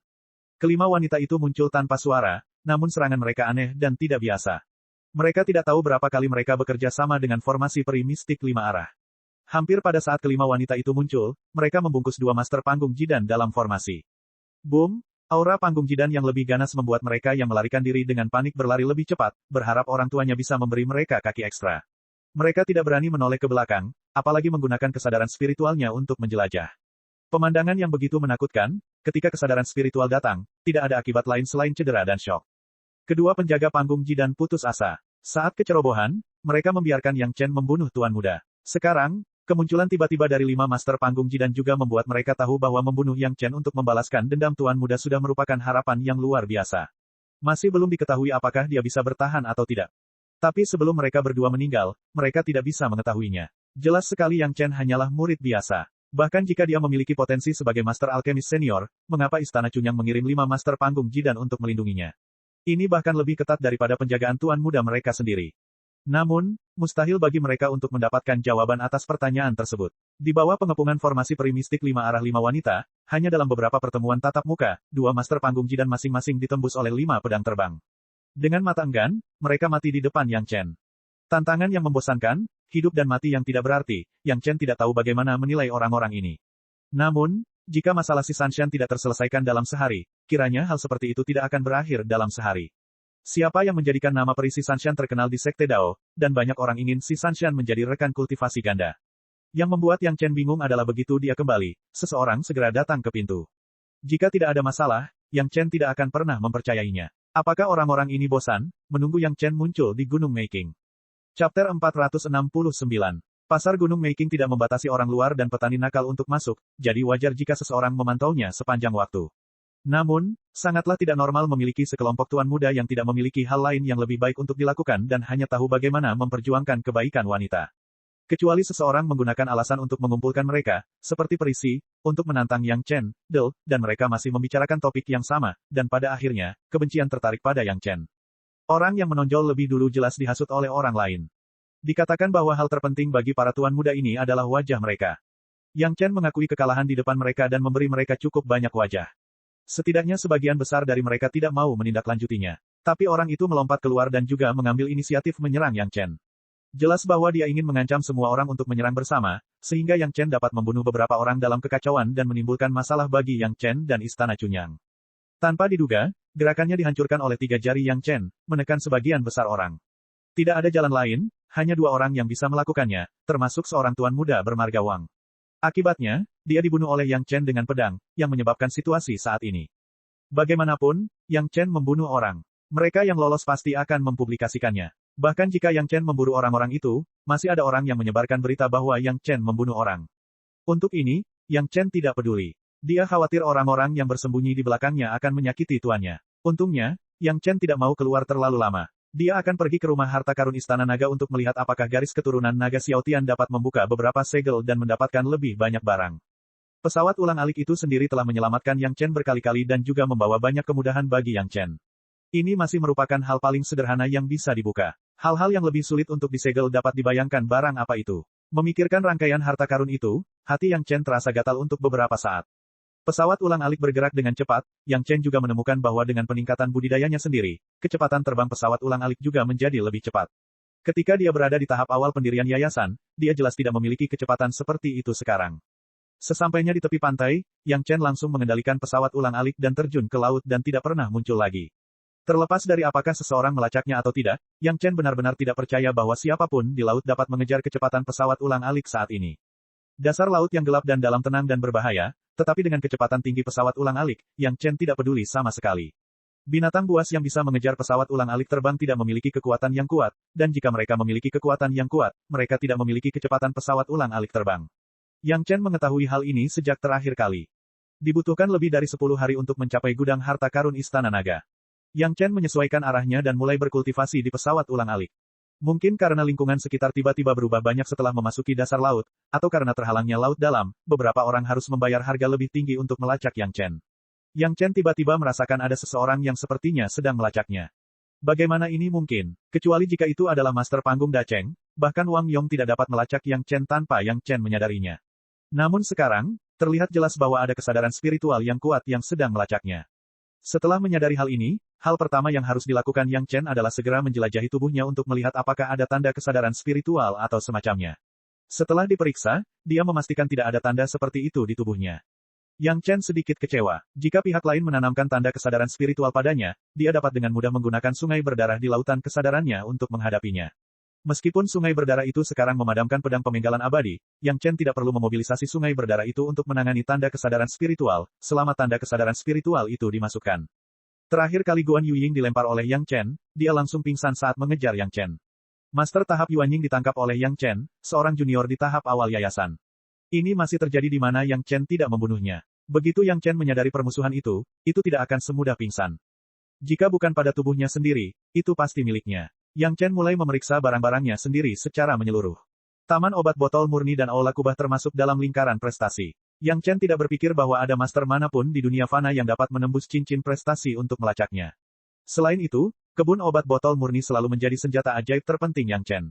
Kelima wanita itu muncul tanpa suara, namun serangan mereka aneh dan tidak biasa. Mereka tidak tahu berapa kali mereka bekerja sama dengan formasi peri mistik 5 arah. Hampir pada saat kelima wanita itu muncul, mereka membungkus 2 master panggung jidan dalam formasi. Boom! Aura panggung jidan yang lebih ganas membuat mereka yang melarikan diri dengan panik berlari lebih cepat, berharap orang tuanya bisa memberi mereka kaki ekstra. Mereka tidak berani menoleh ke belakang, apalagi menggunakan kesadaran spiritualnya untuk menjelajah. Pemandangan yang begitu menakutkan, ketika kesadaran spiritual datang, tidak ada akibat lain selain cedera dan syok. Kedua penjaga panggung jidan putus asa. Saat kecerobohan, mereka membiarkan Yang Chen membunuh Tuan Muda. Sekarang, kemunculan tiba-tiba dari 5 master panggung jidan juga membuat mereka tahu bahwa membunuh Yang Chen untuk membalaskan dendam Tuan Muda sudah merupakan harapan yang luar biasa. Masih belum diketahui apakah dia bisa bertahan atau tidak. Tapi sebelum mereka berdua meninggal, mereka tidak bisa mengetahuinya. Jelas sekali Yang Chen hanyalah murid biasa. Bahkan jika dia memiliki potensi sebagai master alkemis senior, mengapa Istana Cunyang mengirim 5 master panggung jidan untuk melindunginya? Ini bahkan lebih ketat daripada penjagaan Tuan Muda mereka sendiri. Namun, mustahil bagi mereka untuk mendapatkan jawaban atas pertanyaan tersebut. Di bawah pengepungan formasi peri mistik 5 arah 5 wanita, hanya dalam beberapa pertemuan tatap muka, 2 master panggung jidan masing-masing ditembus oleh 5 pedang terbang. Dengan mata enggan, mereka mati di depan Yang Chen. Tantangan yang membosankan, hidup dan mati yang tidak berarti, Yang Chen tidak tahu bagaimana menilai orang-orang ini. Namun, jika masalah si Sanshan tidak terselesaikan dalam sehari, kiranya hal seperti itu tidak akan berakhir dalam sehari. Siapa yang menjadikan nama peri si Sanshan terkenal di Sekte Dao, dan banyak orang ingin si Sanshan menjadi rekan kultivasi ganda. Yang membuat Yang Chen bingung adalah begitu dia kembali, seseorang segera datang ke pintu. Jika tidak ada masalah, Yang Chen tidak akan pernah mempercayainya. Apakah orang-orang ini bosan, menunggu Yang Chen muncul di Gunung Making? Chapter 469. Pasar Gunung Making tidak membatasi orang luar dan petani nakal untuk masuk, jadi wajar jika seseorang memantaunya sepanjang waktu. Namun, sangatlah tidak normal memiliki sekelompok tuan muda yang tidak memiliki hal lain yang lebih baik untuk dilakukan dan hanya tahu bagaimana memperjuangkan kebaikan wanita. Kecuali seseorang menggunakan alasan untuk mengumpulkan mereka, seperti perisi, untuk menantang Yang Chen, dan mereka masih membicarakan topik yang sama, dan pada akhirnya, kebencian tertarik pada Yang Chen. Orang yang menonjol lebih dulu jelas dihasut oleh orang lain. Dikatakan bahwa hal terpenting bagi para tuan muda ini adalah wajah mereka. Yang Chen mengakui kekalahan di depan mereka dan memberi mereka cukup banyak wajah. Setidaknya sebagian besar dari mereka tidak mau menindaklanjutinya. Tapi orang itu melompat keluar dan juga mengambil inisiatif menyerang Yang Chen. Jelas bahwa dia ingin mengancam semua orang untuk menyerang bersama, sehingga Yang Chen dapat membunuh beberapa orang dalam kekacauan dan menimbulkan masalah bagi Yang Chen dan Istana Cunyang. Tanpa diduga, gerakannya dihancurkan oleh 3 jari Yang Chen, menekan sebagian besar orang. Tidak ada jalan lain, hanya 2 orang yang bisa melakukannya, termasuk seorang tuan muda bermarga Wang. Akibatnya, dia dibunuh oleh Yang Chen dengan pedang, yang menyebabkan situasi saat ini. Bagaimanapun, Yang Chen membunuh orang. Mereka yang lolos pasti akan mempublikasikannya. Bahkan jika Yang Chen memburu orang-orang itu, masih ada orang yang menyebarkan berita bahwa Yang Chen membunuh orang. Untuk ini, Yang Chen tidak peduli. Dia khawatir orang-orang yang bersembunyi di belakangnya akan menyakiti tuannya. Untungnya, Yang Chen tidak mau keluar terlalu lama. Dia akan pergi ke rumah harta karun Istana Naga untuk melihat apakah garis keturunan Naga Xiaotian dapat membuka beberapa segel dan mendapatkan lebih banyak barang. Pesawat ulang-alik itu sendiri telah menyelamatkan Yang Chen berkali-kali dan juga membawa banyak kemudahan bagi Yang Chen. Ini masih merupakan hal paling sederhana yang bisa dibuka. Hal-hal yang lebih sulit untuk disegel dapat dibayangkan barang apa itu. Memikirkan rangkaian harta karun itu, hati Yang Chen terasa gatal untuk beberapa saat. Pesawat ulang-alik bergerak dengan cepat, Yang Chen juga menemukan bahwa dengan peningkatan budidayanya sendiri, kecepatan terbang pesawat ulang-alik juga menjadi lebih cepat. Ketika dia berada di tahap awal pendirian yayasan, dia jelas tidak memiliki kecepatan seperti itu sekarang. Sesampainya di tepi pantai, Yang Chen langsung mengendalikan pesawat ulang-alik dan terjun ke laut dan tidak pernah muncul lagi. Terlepas dari apakah seseorang melacaknya atau tidak, Yang Chen benar-benar tidak percaya bahwa siapapun di laut dapat mengejar kecepatan pesawat ulang-alik saat ini. Dasar laut yang gelap dan dalam tenang dan berbahaya, tetapi dengan kecepatan tinggi pesawat ulang-alik, Yang Chen tidak peduli sama sekali. Binatang buas yang bisa mengejar pesawat ulang-alik terbang tidak memiliki kekuatan yang kuat, dan jika mereka memiliki kekuatan yang kuat, mereka tidak memiliki kecepatan pesawat ulang-alik terbang. Yang Chen mengetahui hal ini sejak terakhir kali. Dibutuhkan lebih dari 10 hari untuk mencapai gudang harta karun Istana Naga. Yang Chen menyesuaikan arahnya dan mulai berkultivasi di pesawat ulang-alik. Mungkin karena lingkungan sekitar tiba-tiba berubah banyak setelah memasuki dasar laut, atau karena terhalangnya laut dalam, beberapa orang harus membayar harga lebih tinggi untuk melacak Yang Chen. Yang Chen tiba-tiba merasakan ada seseorang yang sepertinya sedang melacaknya. Bagaimana ini mungkin? Kecuali jika itu adalah Master Panggung Da Cheng, bahkan Wang Yong tidak dapat melacak Yang Chen tanpa Yang Chen menyadarinya. Namun sekarang, terlihat jelas bahwa ada kesadaran spiritual yang kuat yang sedang melacaknya. Setelah menyadari hal ini, hal pertama yang harus dilakukan Yang Chen adalah segera menjelajahi tubuhnya untuk melihat apakah ada tanda kesadaran spiritual atau semacamnya. Setelah diperiksa, dia memastikan tidak ada tanda seperti itu di tubuhnya. Yang Chen sedikit kecewa. Jika pihak lain menanamkan tanda kesadaran spiritual padanya, dia dapat dengan mudah menggunakan sungai berdarah di lautan kesadarannya untuk menghadapinya. Meskipun sungai berdarah itu sekarang memadamkan pedang pemenggalan abadi, Yang Chen tidak perlu memobilisasi sungai berdarah itu untuk menangani tanda kesadaran spiritual, selama tanda kesadaran spiritual itu dimasukkan. Terakhir kali Guan Yuying dilempar oleh Yang Chen, dia langsung pingsan saat mengejar Yang Chen. Master tahap Yuanying ditangkap oleh Yang Chen, seorang junior di tahap awal yayasan. Ini masih terjadi di mana Yang Chen tidak membunuhnya. Begitu Yang Chen menyadari permusuhan itu tidak akan semudah pingsan. Jika bukan pada tubuhnya sendiri, itu pasti miliknya. Yang Chen mulai memeriksa barang-barangnya sendiri secara menyeluruh. Taman obat botol murni dan aula kubah termasuk dalam lingkaran prestasi. Yang Chen tidak berpikir bahwa ada master manapun di dunia fana yang dapat menembus cincin prestasi untuk melacaknya. Selain itu, kebun obat botol murni selalu menjadi senjata ajaib terpenting Yang Chen.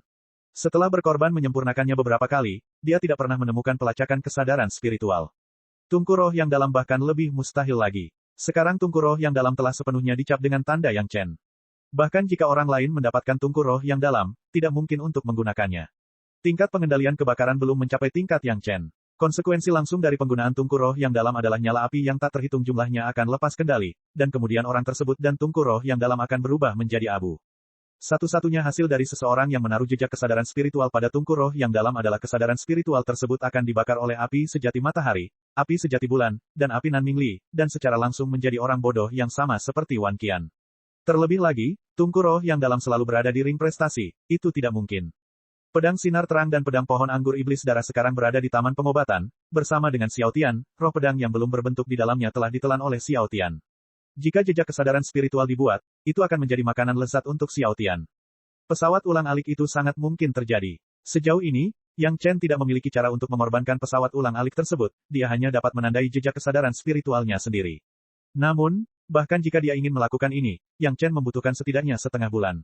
Setelah berkorban menyempurnakannya beberapa kali, dia tidak pernah menemukan pelacakan kesadaran spiritual. Tungku roh yang dalam bahkan lebih mustahil lagi. Sekarang tungku roh yang dalam telah sepenuhnya dicap dengan tanda Yang Chen. Bahkan jika orang lain mendapatkan tungku roh yang dalam, tidak mungkin untuk menggunakannya. Tingkat pengendalian kebakaran belum mencapai tingkat Yang Chen. Konsekuensi langsung dari penggunaan tungku roh yang dalam adalah nyala api yang tak terhitung jumlahnya akan lepas kendali, dan kemudian orang tersebut dan tungku roh yang dalam akan berubah menjadi abu. Satu-satunya hasil dari seseorang yang menaruh jejak kesadaran spiritual pada tungku roh yang dalam adalah kesadaran spiritual tersebut akan dibakar oleh api sejati matahari, api sejati bulan, dan api Nanming Li, dan secara langsung menjadi orang bodoh yang sama seperti Wan Qian. Terlebih lagi, tungku roh yang dalam selalu berada di ring prestasi, itu tidak mungkin. Pedang sinar terang dan pedang pohon anggur iblis darah sekarang berada di taman pengobatan, bersama dengan Xiao Tian, roh pedang yang belum berbentuk di dalamnya telah ditelan oleh Xiao Tian. Jika jejak kesadaran spiritual dibuat, itu akan menjadi makanan lezat untuk Xiao Tian. Pesawat ulang-alik itu sangat mungkin terjadi. Sejauh ini, Yang Chen tidak memiliki cara untuk mengorbankan pesawat ulang-alik tersebut, dia hanya dapat menandai jejak kesadaran spiritualnya sendiri. Namun, bahkan jika dia ingin melakukan ini, Yang Chen membutuhkan setidaknya setengah bulan.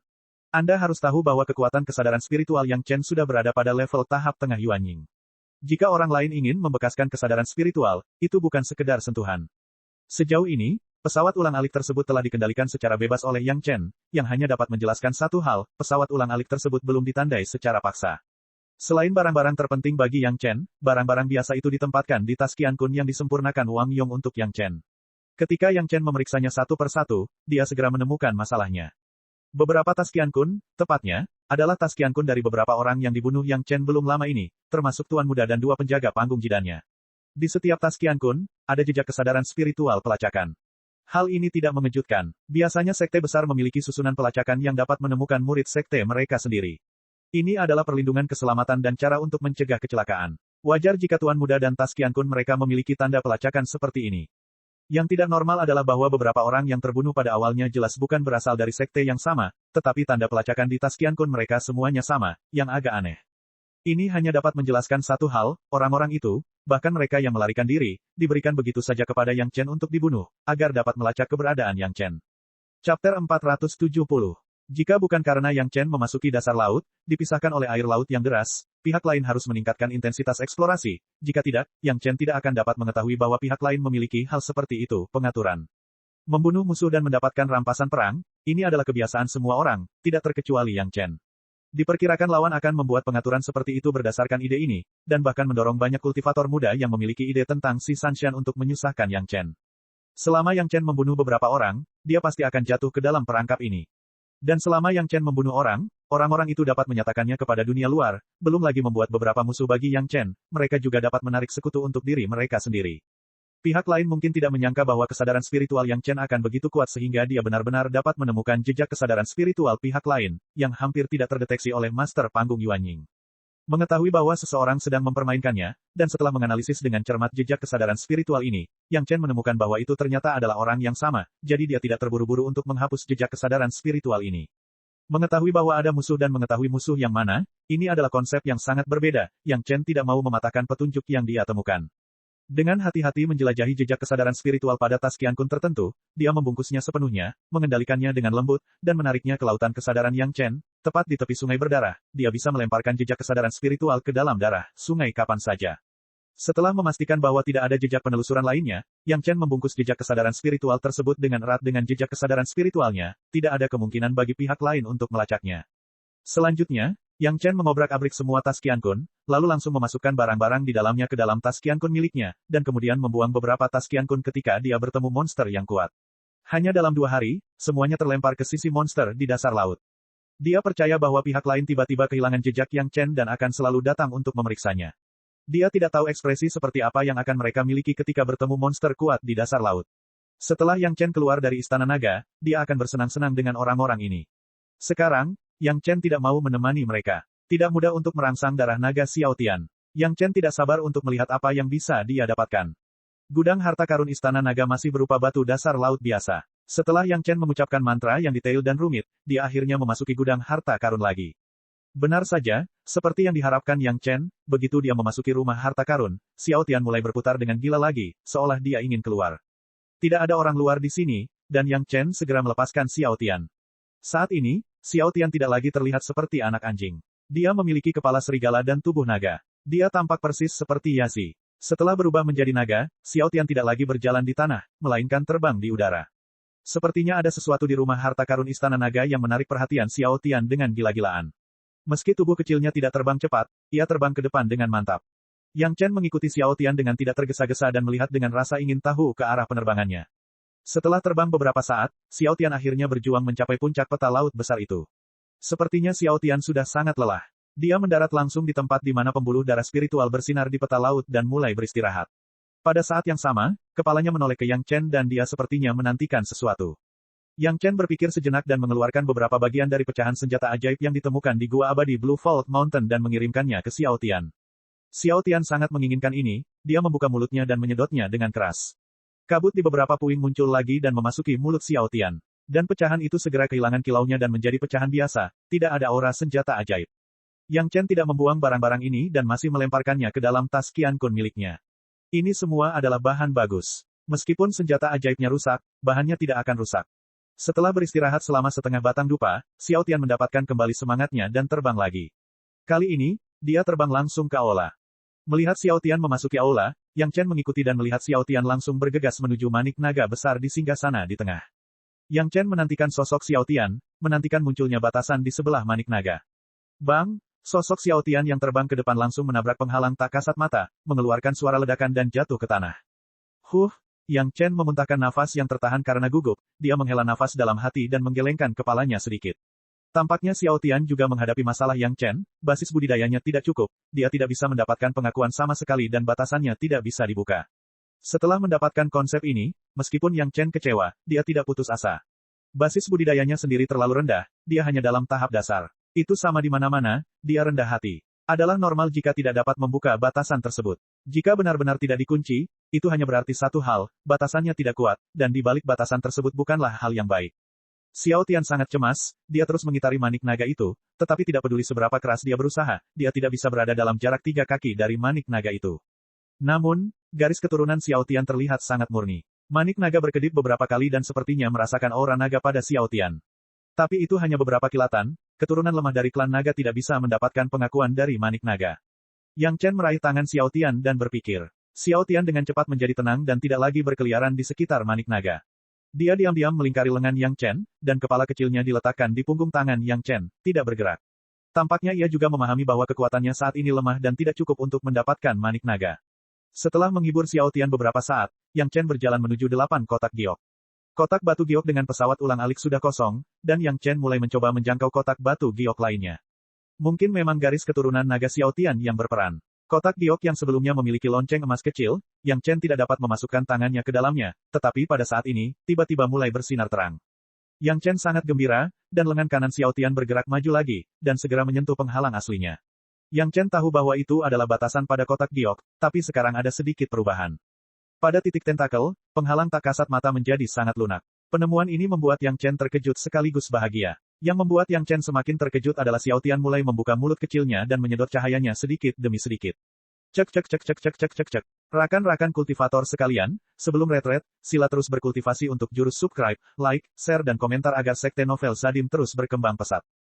Anda harus tahu bahwa kekuatan kesadaran spiritual Yang Chen sudah berada pada level tahap tengah Yuanying. Jika orang lain ingin membekaskan kesadaran spiritual, itu bukan sekedar sentuhan. Sejauh ini, pesawat ulang-alik tersebut telah dikendalikan secara bebas oleh Yang Chen, yang hanya dapat menjelaskan satu hal, pesawat ulang-alik tersebut belum ditandai secara paksa. Selain barang-barang terpenting bagi Yang Chen, barang-barang biasa itu ditempatkan di tas Qiankun yang disempurnakan Wang Yong untuk Yang Chen. Ketika Yang Chen memeriksanya satu persatu, dia segera menemukan masalahnya. Beberapa tas Qiankun, tepatnya, adalah tas Qiankun dari beberapa orang yang dibunuh Yang Chen belum lama ini, termasuk Tuan Muda dan dua penjaga panggung jidannya. Di setiap tas Qiankun, ada jejak kesadaran spiritual pelacakan. Hal ini tidak mengejutkan. Biasanya sekte besar memiliki susunan pelacakan yang dapat menemukan murid sekte mereka sendiri. Ini adalah perlindungan keselamatan dan cara untuk mencegah kecelakaan. Wajar jika Tuan Muda dan Taskian Kun mereka memiliki tanda pelacakan seperti ini. Yang tidak normal adalah bahwa beberapa orang yang terbunuh pada awalnya jelas bukan berasal dari sekte yang sama, tetapi tanda pelacakan di Taskian Kun mereka semuanya sama, yang agak aneh. Ini hanya dapat menjelaskan satu hal, orang-orang itu, bahkan mereka yang melarikan diri, diberikan begitu saja kepada Yang Chen untuk dibunuh, agar dapat melacak keberadaan Yang Chen. Chapter 470. Jika bukan karena Yang Chen memasuki dasar laut, dipisahkan oleh air laut yang deras, pihak lain harus meningkatkan intensitas eksplorasi, jika tidak, Yang Chen tidak akan dapat mengetahui bahwa pihak lain memiliki hal seperti itu, pengaturan. Membunuh musuh dan mendapatkan rampasan perang, ini adalah kebiasaan semua orang, tidak terkecuali Yang Chen. Diperkirakan lawan akan membuat pengaturan seperti itu berdasarkan ide ini, dan bahkan mendorong banyak kultivator muda yang memiliki ide tentang si Sanshan untuk menyusahkan Yang Chen. Selama Yang Chen membunuh beberapa orang, dia pasti akan jatuh ke dalam perangkap ini. Dan selama Yang Chen membunuh orang, orang-orang itu dapat menyatakannya kepada dunia luar, belum lagi membuat beberapa musuh bagi Yang Chen, mereka juga dapat menarik sekutu untuk diri mereka sendiri. Pihak lain mungkin tidak menyangka bahwa kesadaran spiritual Yang Chen akan begitu kuat sehingga dia benar-benar dapat menemukan jejak kesadaran spiritual pihak lain, yang hampir tidak terdeteksi oleh Master Panggung Yuanying. Mengetahui bahwa seseorang sedang mempermainkannya, dan setelah menganalisis dengan cermat jejak kesadaran spiritual ini, Yang Chen menemukan bahwa itu ternyata adalah orang yang sama, jadi dia tidak terburu-buru untuk menghapus jejak kesadaran spiritual ini. Mengetahui bahwa ada musuh dan mengetahui musuh yang mana, ini adalah konsep yang sangat berbeda, Yang Chen tidak mau mematahkan petunjuk yang dia temukan. Dengan hati-hati menjelajahi jejak kesadaran spiritual pada Taskian Kun tertentu, dia membungkusnya sepenuhnya, mengendalikannya dengan lembut, dan menariknya ke lautan kesadaran Yang Chen, tepat di tepi sungai berdarah, dia bisa melemparkan jejak kesadaran spiritual ke dalam darah, sungai kapan saja. Setelah memastikan bahwa tidak ada jejak penelusuran lainnya, Yang Chen membungkus jejak kesadaran spiritual tersebut dengan erat dengan jejak kesadaran spiritualnya, tidak ada kemungkinan bagi pihak lain untuk melacaknya. Selanjutnya, Yang Chen mengobrak-abrik semua Taskian Kun, lalu langsung memasukkan barang-barang di dalamnya ke dalam Taskian Kun miliknya, dan kemudian membuang beberapa Taskian Kun ketika dia bertemu monster yang kuat. Hanya dalam 2 hari, semuanya terlempar ke sisi monster di dasar laut. Dia percaya bahwa pihak lain tiba-tiba kehilangan jejak Yang Chen dan akan selalu datang untuk memeriksanya. Dia tidak tahu ekspresi seperti apa yang akan mereka miliki ketika bertemu monster kuat di dasar laut. Setelah Yang Chen keluar dari Istana Naga, dia akan bersenang-senang dengan orang-orang ini. Sekarang, Yang Chen tidak mau menemani mereka. Tidak mudah untuk merangsang darah naga Xiao Tian. Yang Chen tidak sabar untuk melihat apa yang bisa dia dapatkan. Gudang harta karun Istana Naga masih berupa batu dasar laut biasa. Setelah Yang Chen mengucapkan mantra yang detail dan rumit, dia akhirnya memasuki gudang harta karun lagi. Benar saja, seperti yang diharapkan Yang Chen, begitu dia memasuki rumah harta karun, Xiao Tian mulai berputar dengan gila lagi, seolah dia ingin keluar. Tidak ada orang luar di sini, dan Yang Chen segera melepaskan Xiao Tian. Saat ini, Xiao Tian tidak lagi terlihat seperti anak anjing. Dia memiliki kepala serigala dan tubuh naga. Dia tampak persis seperti Yazi. Setelah berubah menjadi naga, Xiao Tian tidak lagi berjalan di tanah, melainkan terbang di udara. Sepertinya ada sesuatu di rumah harta karun Istana Naga yang menarik perhatian Xiao Tian dengan gila-gilaan. Meski tubuh kecilnya tidak terbang cepat, ia terbang ke depan dengan mantap. Yang Chen mengikuti Xiao Tian dengan tidak tergesa-gesa dan melihat dengan rasa ingin tahu ke arah penerbangannya. Setelah terbang beberapa saat, Xiao Tian akhirnya berjuang mencapai puncak peta laut besar itu. Sepertinya Xiao Tian sudah sangat lelah. Dia mendarat langsung di tempat di mana pembuluh darah spiritual bersinar di peta laut dan mulai beristirahat. Pada saat yang sama, kepalanya menoleh ke Yang Chen dan dia sepertinya menantikan sesuatu. Yang Chen berpikir sejenak dan mengeluarkan beberapa bagian dari pecahan senjata ajaib yang ditemukan di gua abadi Blue Fault Mountain dan mengirimkannya ke Xiao Tian. Xiao Tian sangat menginginkan ini, dia membuka mulutnya dan menyedotnya dengan keras. Kabut di beberapa puing muncul lagi dan memasuki mulut Xiao Tian. Dan pecahan itu segera kehilangan kilaunya dan menjadi pecahan biasa, tidak ada aura senjata ajaib. Yang Chen tidak membuang barang-barang ini dan masih melemparkannya ke dalam tas Qian Kun miliknya. Ini semua adalah bahan bagus. Meskipun senjata ajaibnya rusak, bahannya tidak akan rusak. Setelah beristirahat selama setengah batang dupa, Xiao Tian mendapatkan kembali semangatnya dan terbang lagi. Kali ini, dia terbang langsung ke aula. Melihat Xiao Tian memasuki aula, Yang Chen mengikuti dan melihat Xiao Tian langsung bergegas menuju manik naga besar di singgasana di tengah. Yang Chen menantikan sosok Xiao Tian, menantikan munculnya batasan di sebelah manik naga. Bang! Sosok Xiao Tian yang terbang ke depan langsung menabrak penghalang tak kasat mata, mengeluarkan suara ledakan dan jatuh ke tanah. Yang Chen memuntahkan nafas yang tertahan karena gugup, dia menghela nafas dalam hati dan menggelengkan kepalanya sedikit. Tampaknya Xiao Tian juga menghadapi masalah Yang Chen, basis budidayanya tidak cukup, dia tidak bisa mendapatkan pengakuan sama sekali dan batasannya tidak bisa dibuka. Setelah mendapatkan konsep ini, meskipun Yang Chen kecewa, dia tidak putus asa. Basis budidayanya sendiri terlalu rendah, dia hanya dalam tahap dasar. Itu sama di mana-mana, dia rendah hati. Adalah normal jika tidak dapat membuka batasan tersebut. Jika benar-benar tidak dikunci, itu hanya berarti satu hal, batasannya tidak kuat, dan di balik batasan tersebut bukanlah hal yang baik. Xiao Tian sangat cemas, dia terus mengitari manik naga itu, tetapi tidak peduli seberapa keras dia berusaha, dia tidak bisa berada dalam jarak 3 kaki dari manik naga itu. Namun, garis keturunan Xiao Tian terlihat sangat murni. Manik naga berkedip beberapa kali dan sepertinya merasakan aura naga pada Xiao Tian. Tapi itu hanya beberapa kilatan, keturunan lemah dari klan naga tidak bisa mendapatkan pengakuan dari manik naga. Yang Chen meraih tangan Xiao Tian dan berpikir. Xiao Tian dengan cepat menjadi tenang dan tidak lagi berkeliaran di sekitar manik naga. Dia diam-diam melingkari lengan Yang Chen, dan kepala kecilnya diletakkan di punggung tangan Yang Chen, tidak bergerak. Tampaknya ia juga memahami bahwa kekuatannya saat ini lemah dan tidak cukup untuk mendapatkan manik naga. Setelah menghibur Xiao Tian beberapa saat, Yang Chen berjalan menuju 8 kotak giok. Kotak batu giok dengan pesawat ulang-alik sudah kosong, dan Yang Chen mulai mencoba menjangkau kotak batu giok lainnya. Mungkin memang garis keturunan naga Xiao Tian yang berperan. Kotak giok yang sebelumnya memiliki lonceng emas kecil, Yang Chen tidak dapat memasukkan tangannya ke dalamnya, tetapi pada saat ini, tiba-tiba mulai bersinar terang. Yang Chen sangat gembira, dan lengan kanan Xiao Tian bergerak maju lagi, dan segera menyentuh penghalang aslinya. Yang Chen tahu bahwa itu adalah batasan pada kotak giok, tapi sekarang ada sedikit perubahan. Pada titik tentakel, penghalang tak kasat mata menjadi sangat lunak. Penemuan ini membuat Yang Chen terkejut sekaligus bahagia. Yang membuat Yang Chen semakin terkejut adalah Xiao Tian mulai membuka mulut kecilnya dan menyedot cahayanya sedikit demi sedikit. Cek cek cek cek cek cek cek cek. Rakan-rakan kultivator sekalian, sebelum retret, sila terus berkultivasi untuk jurus subscribe, like, share dan komentar agar sekte novel Zadim terus berkembang pesat.